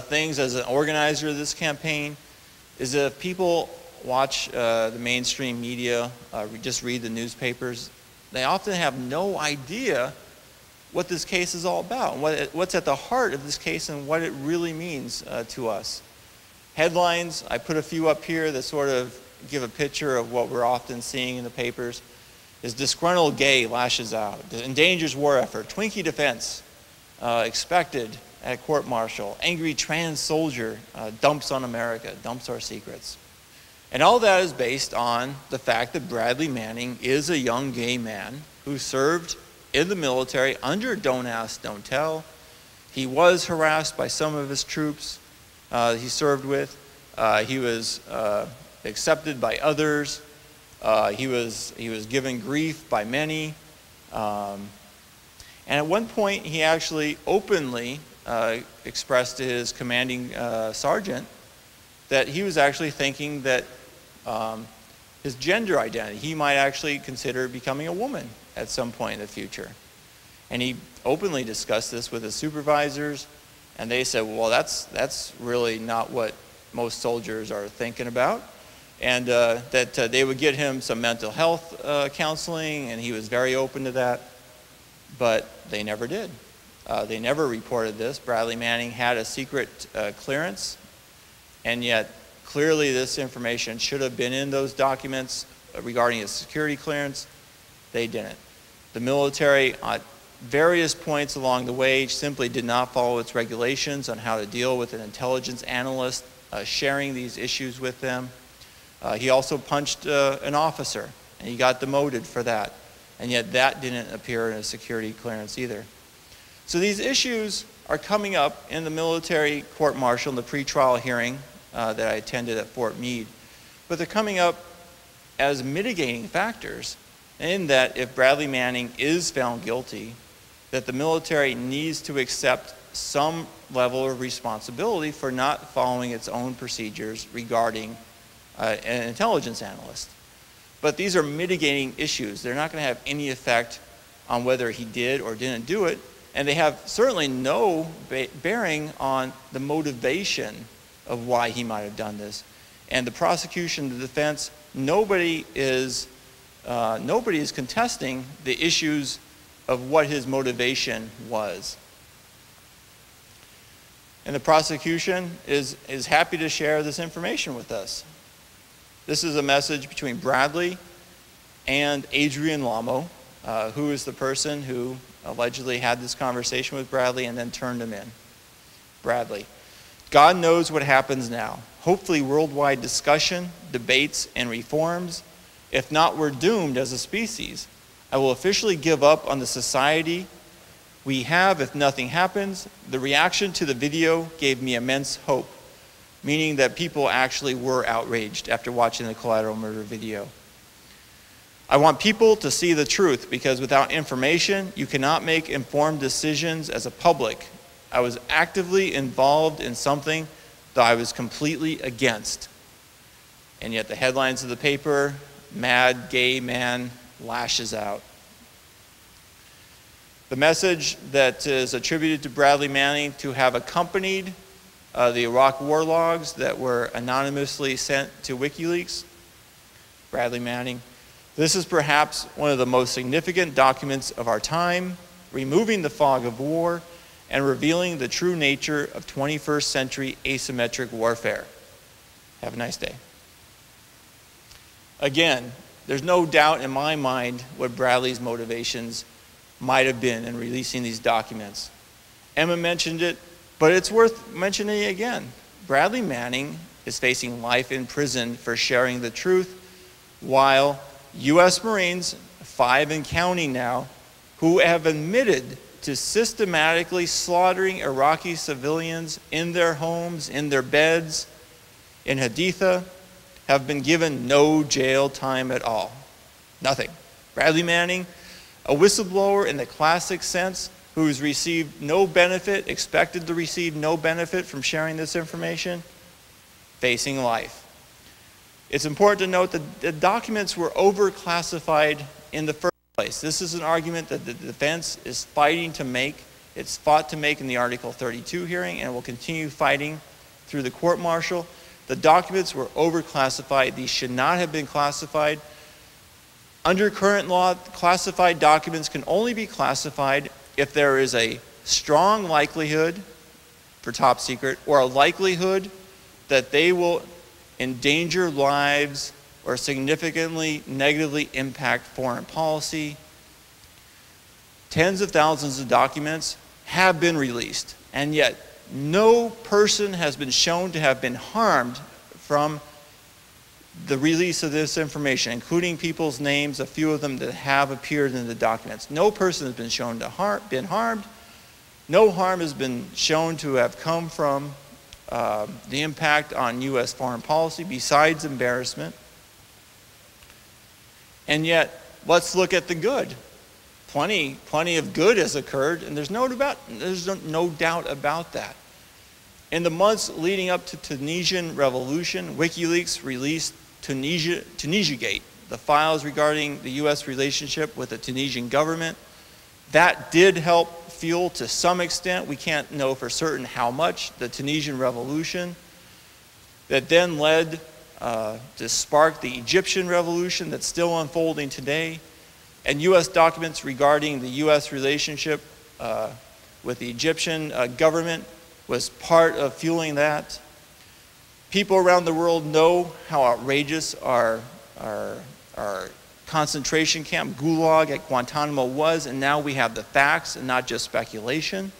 things as an organizer of this campaign is that if people watch the mainstream media, just read the newspapers, they often have no idea what this case is all about, and what's at the heart of this case and what it really means to us. Headlines, I put a few up here that sort of give a picture of what we're often seeing in the papers, is disgruntled gay lashes out, endangers war effort, Twinkie defense, expected at court-martial, angry trans soldier dumps on America, dumps our secrets. And all that is based on the fact that Bradley Manning is a young gay man who served in the military under Don't Ask, Don't Tell. He was harassed by some of his troops he served with. He was accepted by others. He was given grief by many. And at one point, he actually openly expressed to his commanding sergeant that he was actually thinking that his gender identity, he might actually consider becoming a woman at some point in the future. And he openly discussed this with his supervisors, and they said, well, that's really not what most soldiers are thinking about. And that they would get him some mental health counseling, and he was very open to that. But they never did. They never reported this. Bradley Manning had a secret clearance, and yet clearly this information should have been in those documents regarding his security clearance. They didn't. The military, at various points along the way, simply did not follow its regulations on how to deal with an intelligence analyst sharing these issues with them. He also punched an officer, and he got demoted for that. And yet that didn't appear in a security clearance either. So these issues are coming up in the military court-martial in the pretrial hearing that I attended at Fort Meade. But they're coming up as mitigating factors in that if Bradley Manning is found guilty, that the military needs to accept some level of responsibility for not following its own procedures regarding an intelligence analyst. But these are mitigating issues. They're not going to have any effect on whether he did or didn't do it, and they have certainly no bearing on the motivation of why he might have done this. And the prosecution, the defense, nobody is contesting the issues of what his motivation was. And the prosecution is happy to share this information with us. This is a message between Bradley and Adrian Lamo, who is the person who allegedly had this conversation with Bradley and then turned him in. Bradley: God knows what happens now. Hopefully worldwide discussion, debates, and reforms. If not, we're doomed as a species. I will officially give up on the society we have if nothing happens. The reaction to the video gave me immense hope, meaning that people actually were outraged after watching the collateral murder video. I want people to see the truth, because without information, you cannot make informed decisions as a public. I was actively involved in something that I was completely against. And yet the headlines of the paper, mad gay man lashes out. The message that is attributed to Bradley Manning to have accompanied the Iraq war logs that were anonymously sent to WikiLeaks. Bradley Manning: this is perhaps one of the most significant documents of our time, removing the fog of war and revealing the true nature of 21st century asymmetric warfare. Have a nice day. Again, there's no doubt in my mind what Bradley's motivations might have been in releasing these documents. Emma mentioned it, but it's worth mentioning again. Bradley Manning is facing life in prison for sharing the truth, while U.S. Marines, 5 and counting now, who have admitted to systematically slaughtering Iraqi civilians in their homes, in their beds, in Haditha, have been given no jail time at all. Nothing. Bradley Manning, a whistleblower in the classic sense, who's received no benefit, expected to receive no benefit from sharing this information, facing life. It's important to note that the documents were overclassified in the first place. This is an argument that the defense is fighting to make. It's fought to make in the Article 32 hearing, and will continue fighting through the court-martial. The documents were overclassified. These should not have been classified. Under current law, classified documents can only be classified if there is a strong likelihood for top secret, or a likelihood that they will endanger lives or significantly negatively impact foreign policy. Tens of thousands of documents have been released, and yet no person has been shown to have been harmed from the release of this information, including people's names, a few of them that have appeared in the documents. No person has been shown to been harmed. No harm has been shown to have come from the impact on U.S. foreign policy besides embarrassment. And yet, let's look at the good. Plenty of good has occurred, and there's no doubt about that. In the months leading up to Tunisian revolution, WikiLeaks released Tunisiagate, the files regarding the U.S. relationship with the Tunisian government. That did help fuel, to some extent, we can't know for certain how much, the Tunisian revolution that then led to spark the Egyptian revolution that's still unfolding today. And U.S. documents regarding the U.S. relationship with the Egyptian government was part of fueling that. People around the world know how outrageous our concentration camp, Gulag at Guantanamo was, and now we have the facts and not just speculation.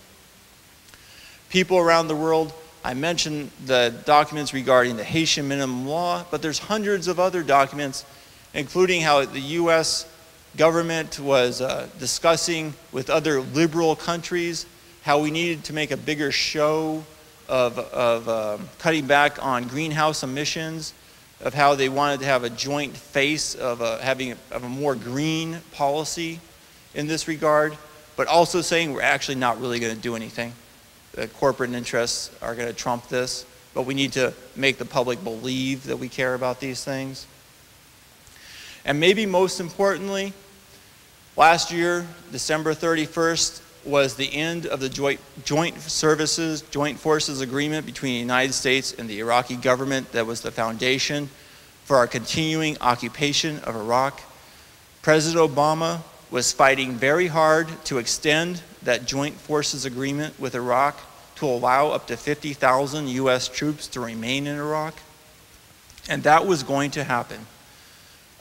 People around the world, I mentioned the documents regarding the Haitian minimum law, but there's hundreds of other documents, including how the U.S. government was discussing with other liberal countries how we needed to make a bigger show of cutting back on greenhouse emissions, of how they wanted to have a joint face of a more green policy in this regard, but also saying we're actually not really going to do anything. The corporate interests are going to trump this, but we need to make the public believe that we care about these things. And maybe most importantly, last year, December 31st, was the end of the Joint Forces Agreement between the United States and the Iraqi government that was the foundation for our continuing occupation of Iraq. President Obama was fighting very hard to extend that Joint Forces Agreement with Iraq to allow up to 50,000 U.S. troops to remain in Iraq. And that was going to happen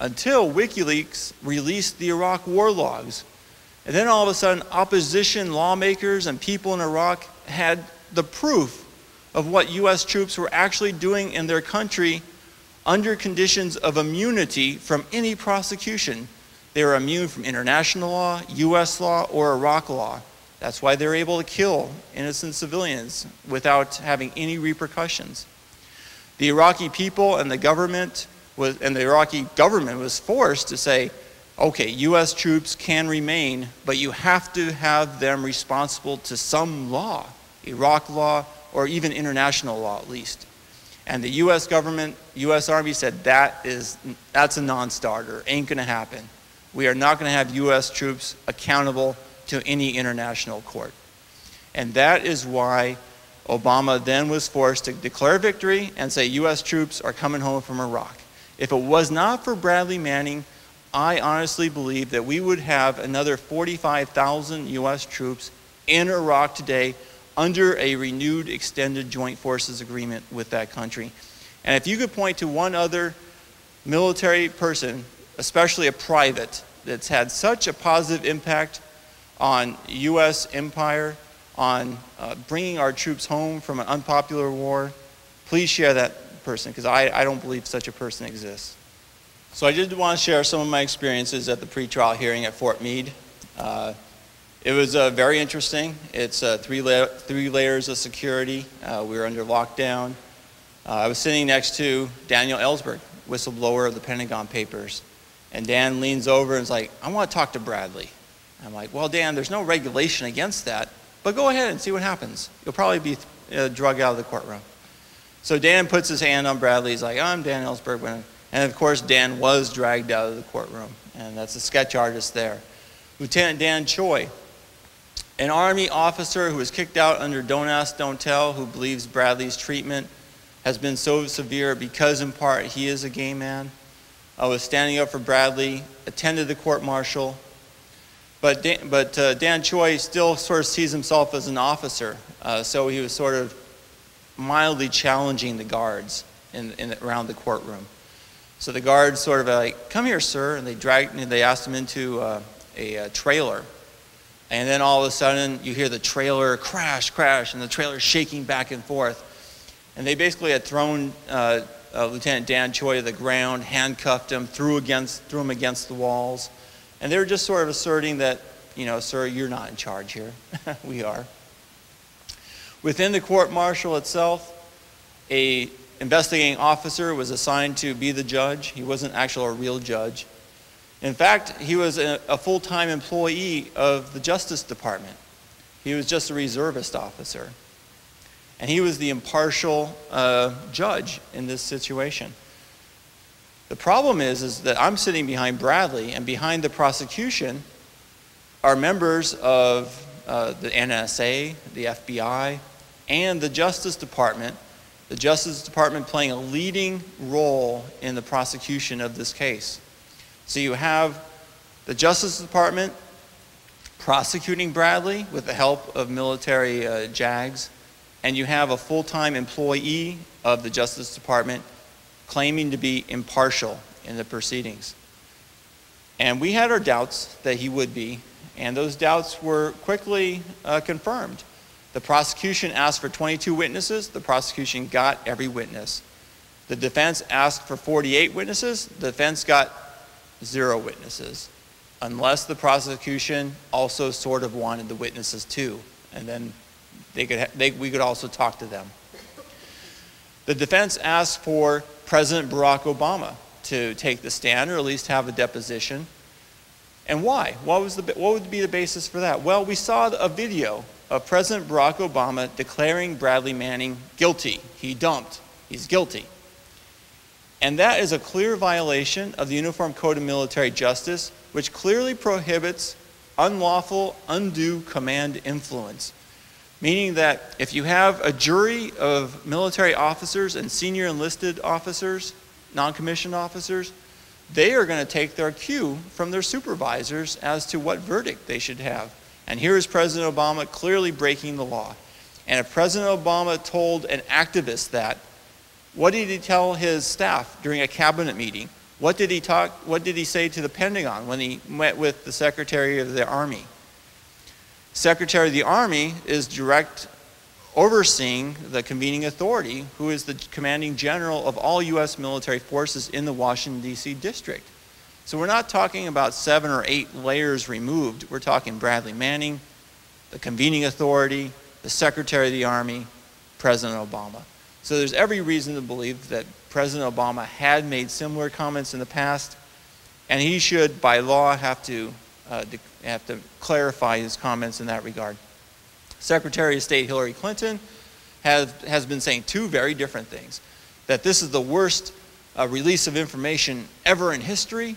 until WikiLeaks released the Iraq war logs. And then all of a sudden, opposition lawmakers and people in Iraq had the proof of what U.S. troops were actually doing in their country under conditions of immunity from any prosecution. They were immune from international law, U.S. law, or Iraq law. That's why they were able to kill innocent civilians without having any repercussions. The Iraqi people and the Iraqi government was forced to say, okay, U.S. troops can remain, but you have to have them responsible to some law, Iraq law, or even international law at least. And the U.S. government, U.S. Army said that's a non-starter, ain't gonna happen. We are not gonna have U.S. troops accountable to any international court. And that is why Obama then was forced to declare victory and say U.S. troops are coming home from Iraq. If it was not for Bradley Manning, I honestly believe that we would have another 45,000 U.S. troops in Iraq today under a renewed extended joint forces agreement with that country. And if you could point to one other military person, especially a private, that's had such a positive impact on U.S. empire, on bringing our troops home from an unpopular war, please share that person, because I don't believe such a person exists. So I did want to share some of my experiences at the pretrial hearing at Fort Meade. It was very interesting. It's three layers of security. We were under lockdown. I was sitting next to Daniel Ellsberg, whistleblower of the Pentagon Papers. And Dan leans over and is like, I want to talk to Bradley. I'm like, well, Dan, there's no regulation against that, but go ahead and see what happens. You'll probably be drugged out of the courtroom. So Dan puts his hand on Bradley. He's like, I'm Dan Ellsberg. And of course, Dan was dragged out of the courtroom, and that's a sketch artist there. Lieutenant Dan Choi, an Army officer who was kicked out under Don't Ask, Don't Tell, who believes Bradley's treatment has been so severe because, in part, he is a gay man. I was standing up for Bradley, attended the court-martial, but Dan Choi still sort of sees himself as an officer, so he was sort of mildly challenging the guards around the courtroom. So the guards sort of like, come here, sir, and they asked him into a trailer. And then all of a sudden, you hear the trailer crash, and the trailer shaking back and forth. And they basically had thrown Lieutenant Dan Choi to the ground, handcuffed him, threw him against the walls. And they were just sort of asserting that, you know, sir, you're not in charge here. We are. Within the court-martial itself, a investigating officer was assigned to be the judge. He wasn't actually a real judge. In fact, he was a full-time employee of the Justice Department. He was just a reservist officer. And he was the impartial judge in this situation. The problem is that I'm sitting behind Bradley, and behind the prosecution are members of the NSA, the FBI, and the Justice Department. The Justice Department playing a leading role in the prosecution of this case. So you have the Justice Department prosecuting Bradley with the help of military JAGs, and you have a full-time employee of the Justice Department claiming to be impartial in the proceedings. And we had our doubts that he would be, and those doubts were quickly confirmed. The prosecution asked for 22 witnesses. The prosecution got every witness. The defense asked for 48 witnesses. The defense got 0 witnesses, unless the prosecution also sort of wanted the witnesses too, and then we could also talk to them. The defense asked for President Barack Obama to take the stand, or at least have a deposition. And why? What would be the basis for that? Well, we saw a video of President Barack Obama declaring Bradley Manning guilty. He dumped. He's guilty. And that is a clear violation of the Uniform Code of Military Justice, which clearly prohibits unlawful, undue command influence. Meaning that if you have a jury of military officers and senior enlisted officers, non-commissioned officers, they are going to take their cue from their supervisors as to what verdict they should have. And here is President Obama clearly breaking the law. And if President Obama told an activist that, what did he tell his staff during a cabinet meeting? What did he say to the Pentagon when he met with the Secretary of the Army? Secretary of the Army is overseeing the convening authority, who is the commanding general of all U.S. military forces in the Washington, D.C. district. So we're not talking about 7 or 8 layers removed. We're talking Bradley Manning, the convening authority, the Secretary of the Army, President Obama. So there's every reason to believe that President Obama had made similar comments in the past, and he should, by law, have to clarify his comments in that regard. Secretary of State Hillary Clinton has been saying 2 very different things. That this is the worst release of information ever in history.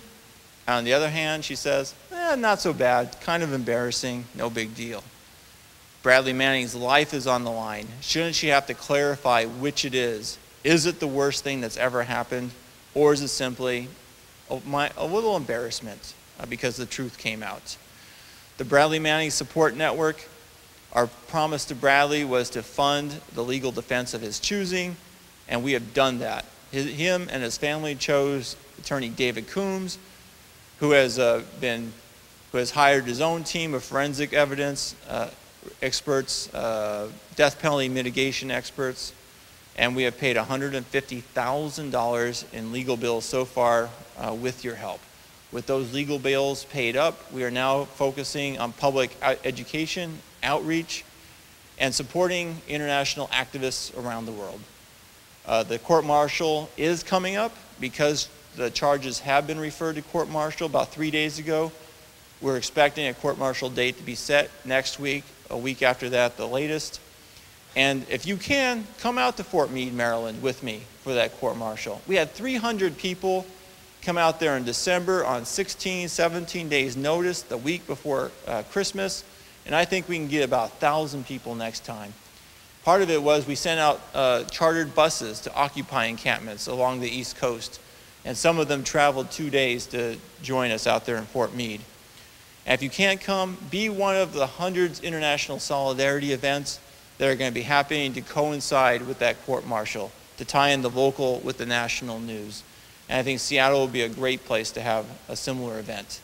On the other hand, she says, not so bad, kind of embarrassing, no big deal. Bradley Manning's life is on the line. Shouldn't she have to clarify which it is? Is it the worst thing that's ever happened, or is it simply a little embarrassment because the truth came out? The Bradley Manning Support Network, our promise to Bradley was to fund the legal defense of his choosing, and we have done that. Him and his family chose attorney David Coombs, who has hired his own team of forensic evidence experts, death penalty mitigation experts, and we have paid $150,000 in legal bills so far with your help. With those legal bills paid up, we are now focusing on public education, outreach, and supporting international activists around the world. The court-martial is coming up because the charges have been referred to court-martial about 3 days ago. We're expecting a court-martial date to be set next week, a week after that, the latest. And if you can, come out to Fort Meade, Maryland with me for that court-martial. We had 300 people come out there in December on 16, 17 days notice, the week before Christmas, and I think we can get about 1,000 people next time. Part of it was we sent out chartered buses to occupy encampments along the East Coast, and some of them traveled 2 days to join us out there in Fort Meade. And if you can't come, be one of the hundreds of international solidarity events that are going to be happening to coincide with that court-martial, to tie in the local with the national news. And I think Seattle will be a great place to have a similar event.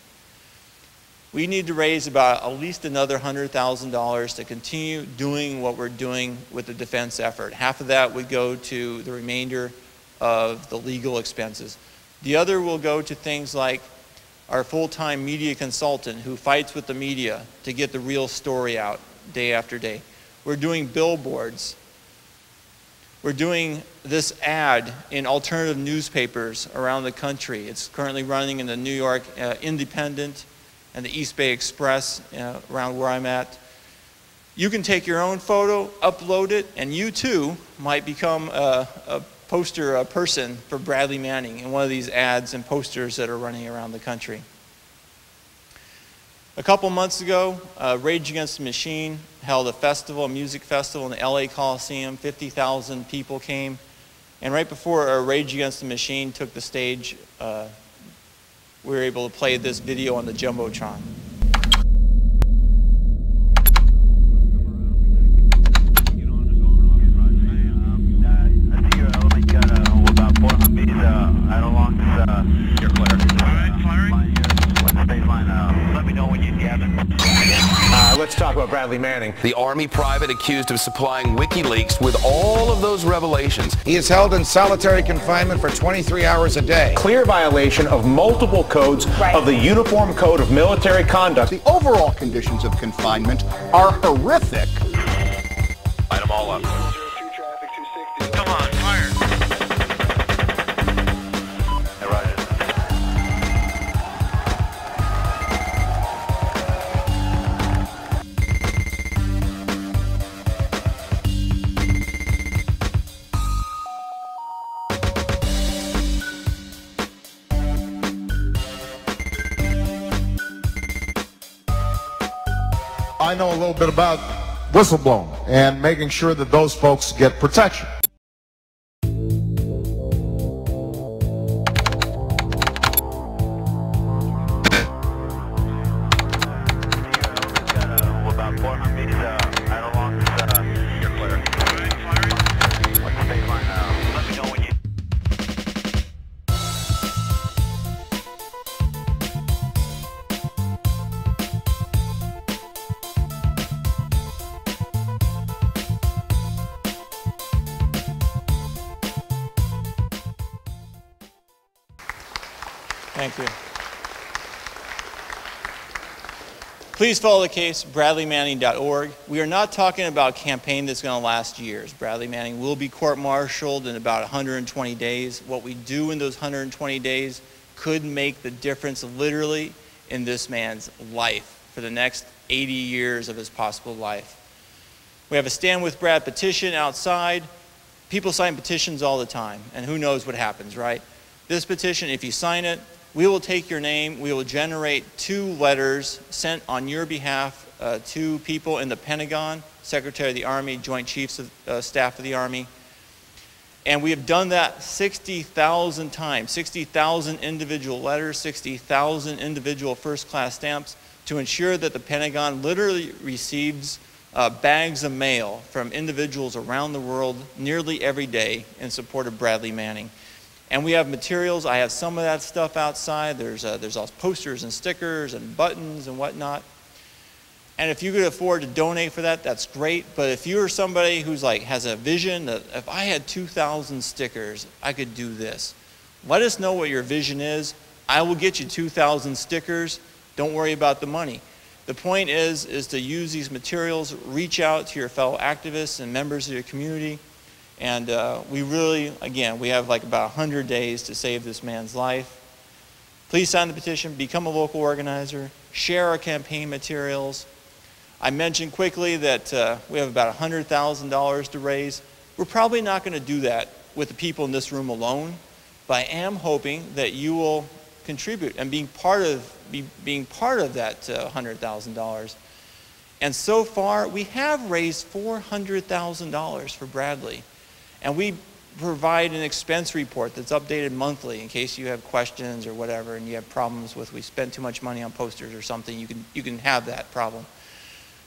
We need to raise about at least another $100,000 to continue doing what we're doing with the defense effort. Half of that would go to the remainder of the legal expenses. The other will go to things like our full-time media consultant who fights with the media to get the real story out day after day. We're doing billboards. We're doing this ad in alternative newspapers around the country. It's currently running in the New York Independent and the East Bay Express around where I'm at. You can take your own photo, upload it, and you too might become a poster person for Bradley Manning in one of these ads and posters that are running around the country. A couple months ago, Rage Against the Machine held a festival, a music festival in the LA Coliseum. 50,000 people came. And right before Rage Against the Machine took the stage, we were able to play this video on the Jumbotron. Let's talk about Bradley Manning. The Army private accused of supplying WikiLeaks with all of those revelations. He is held in solitary confinement for 23 hours a day. Clear violation of multiple codes of the Uniform Code of Military Conduct. The overall conditions of confinement are horrific. Light them all up. Come on, fire. I know a little bit about whistleblowing and making sure that those folks get protection. About 400 meters right along this, you're clear. What's the state line now? Let me know when you... Thank you. Please follow the case, bradleymanning.org. We are not talking about a campaign that's going to last years. Bradley Manning will be court-martialed in about 120 days. What we do in those 120 days could make the difference literally in this man's life for the next 80 years of his possible life. We have a Stand With Brad petition outside. People sign petitions all the time, and who knows what happens, right? This petition, if you sign it, we will take your name, we will generate 2 letters sent on your behalf to people in the Pentagon, Secretary of the Army, Joint Chiefs of Staff of the Army. And we have done that 60,000 times, 60,000 individual letters, 60,000 individual first-class stamps to ensure that the Pentagon literally receives bags of mail from individuals around the world nearly every day in support of Bradley Manning. And we have materials. I have some of that stuff outside. There's all posters and stickers and buttons and whatnot. And if you could afford to donate for that, that's great. But if you're somebody who's like has a vision that if I had 2,000 stickers, I could do this. Let us know what your vision is. I will get you 2,000 stickers. Don't worry about the money. The point is to use these materials, reach out to your fellow activists and members of your community. And we really, again, we have like about 100 days to save this man's life. Please sign the petition, become a local organizer, share our campaign materials. I mentioned quickly that we have about $100,000 to raise. We're probably not going to do that with the people in this room alone, but I am hoping that you will contribute and being part of that $100,000. And so far, we have raised $400,000 for Bradley. And we provide an expense report that's updated monthly in case you have questions or whatever and you have problems with we spent too much money on posters or something, you can have that problem.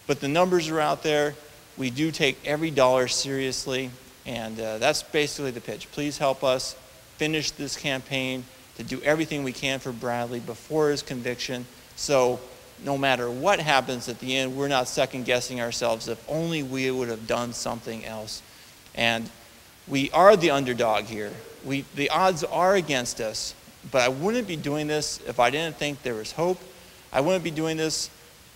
But the numbers are out there. We do take every dollar seriously, and that's basically the pitch. Please help us finish this campaign to do everything we can for Bradley before his conviction, so no matter what happens at the end, we're not second-guessing ourselves. If only we would have done something else. And we are the underdog here. the odds are against us, but I wouldn't be doing this if I didn't think there was hope. I wouldn't be doing this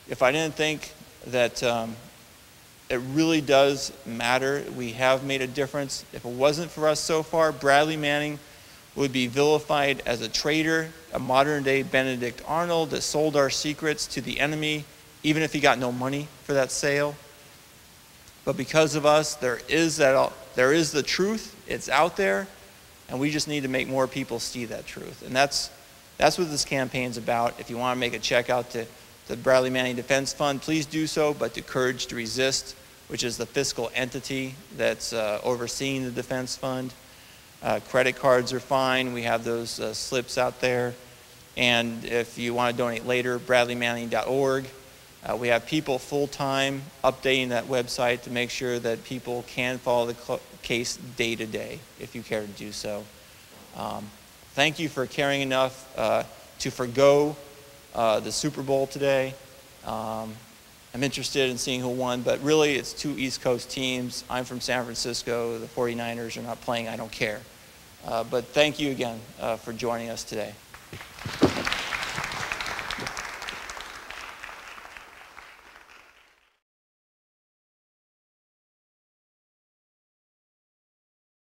if I didn't think that it really does matter. We have made a difference. If it wasn't for us so far, Bradley Manning would be vilified as a traitor, a modern-day Benedict Arnold that sold our secrets to the enemy, even if he got no money for that sale. But because of us, there is the truth. It's out there, and we just need to make more people see that truth. And that's what this campaign's about. If you want to make a check out to the Bradley Manning Defense Fund, please do so, but to Courage to Resist, which is the fiscal entity that's overseeing the defense fund. Credit cards are fine. We have those slips out there. And if you want to donate later, bradleymanning.org. We have people full-time updating that website to make sure that people can follow the case day to day, if you care to do so. Thank you for caring enough to forgo the Super Bowl today. I'm interested in seeing who won, but really it's two East Coast teams. I'm from San Francisco. The 49ers are not playing. I don't care. But thank you again for joining us today.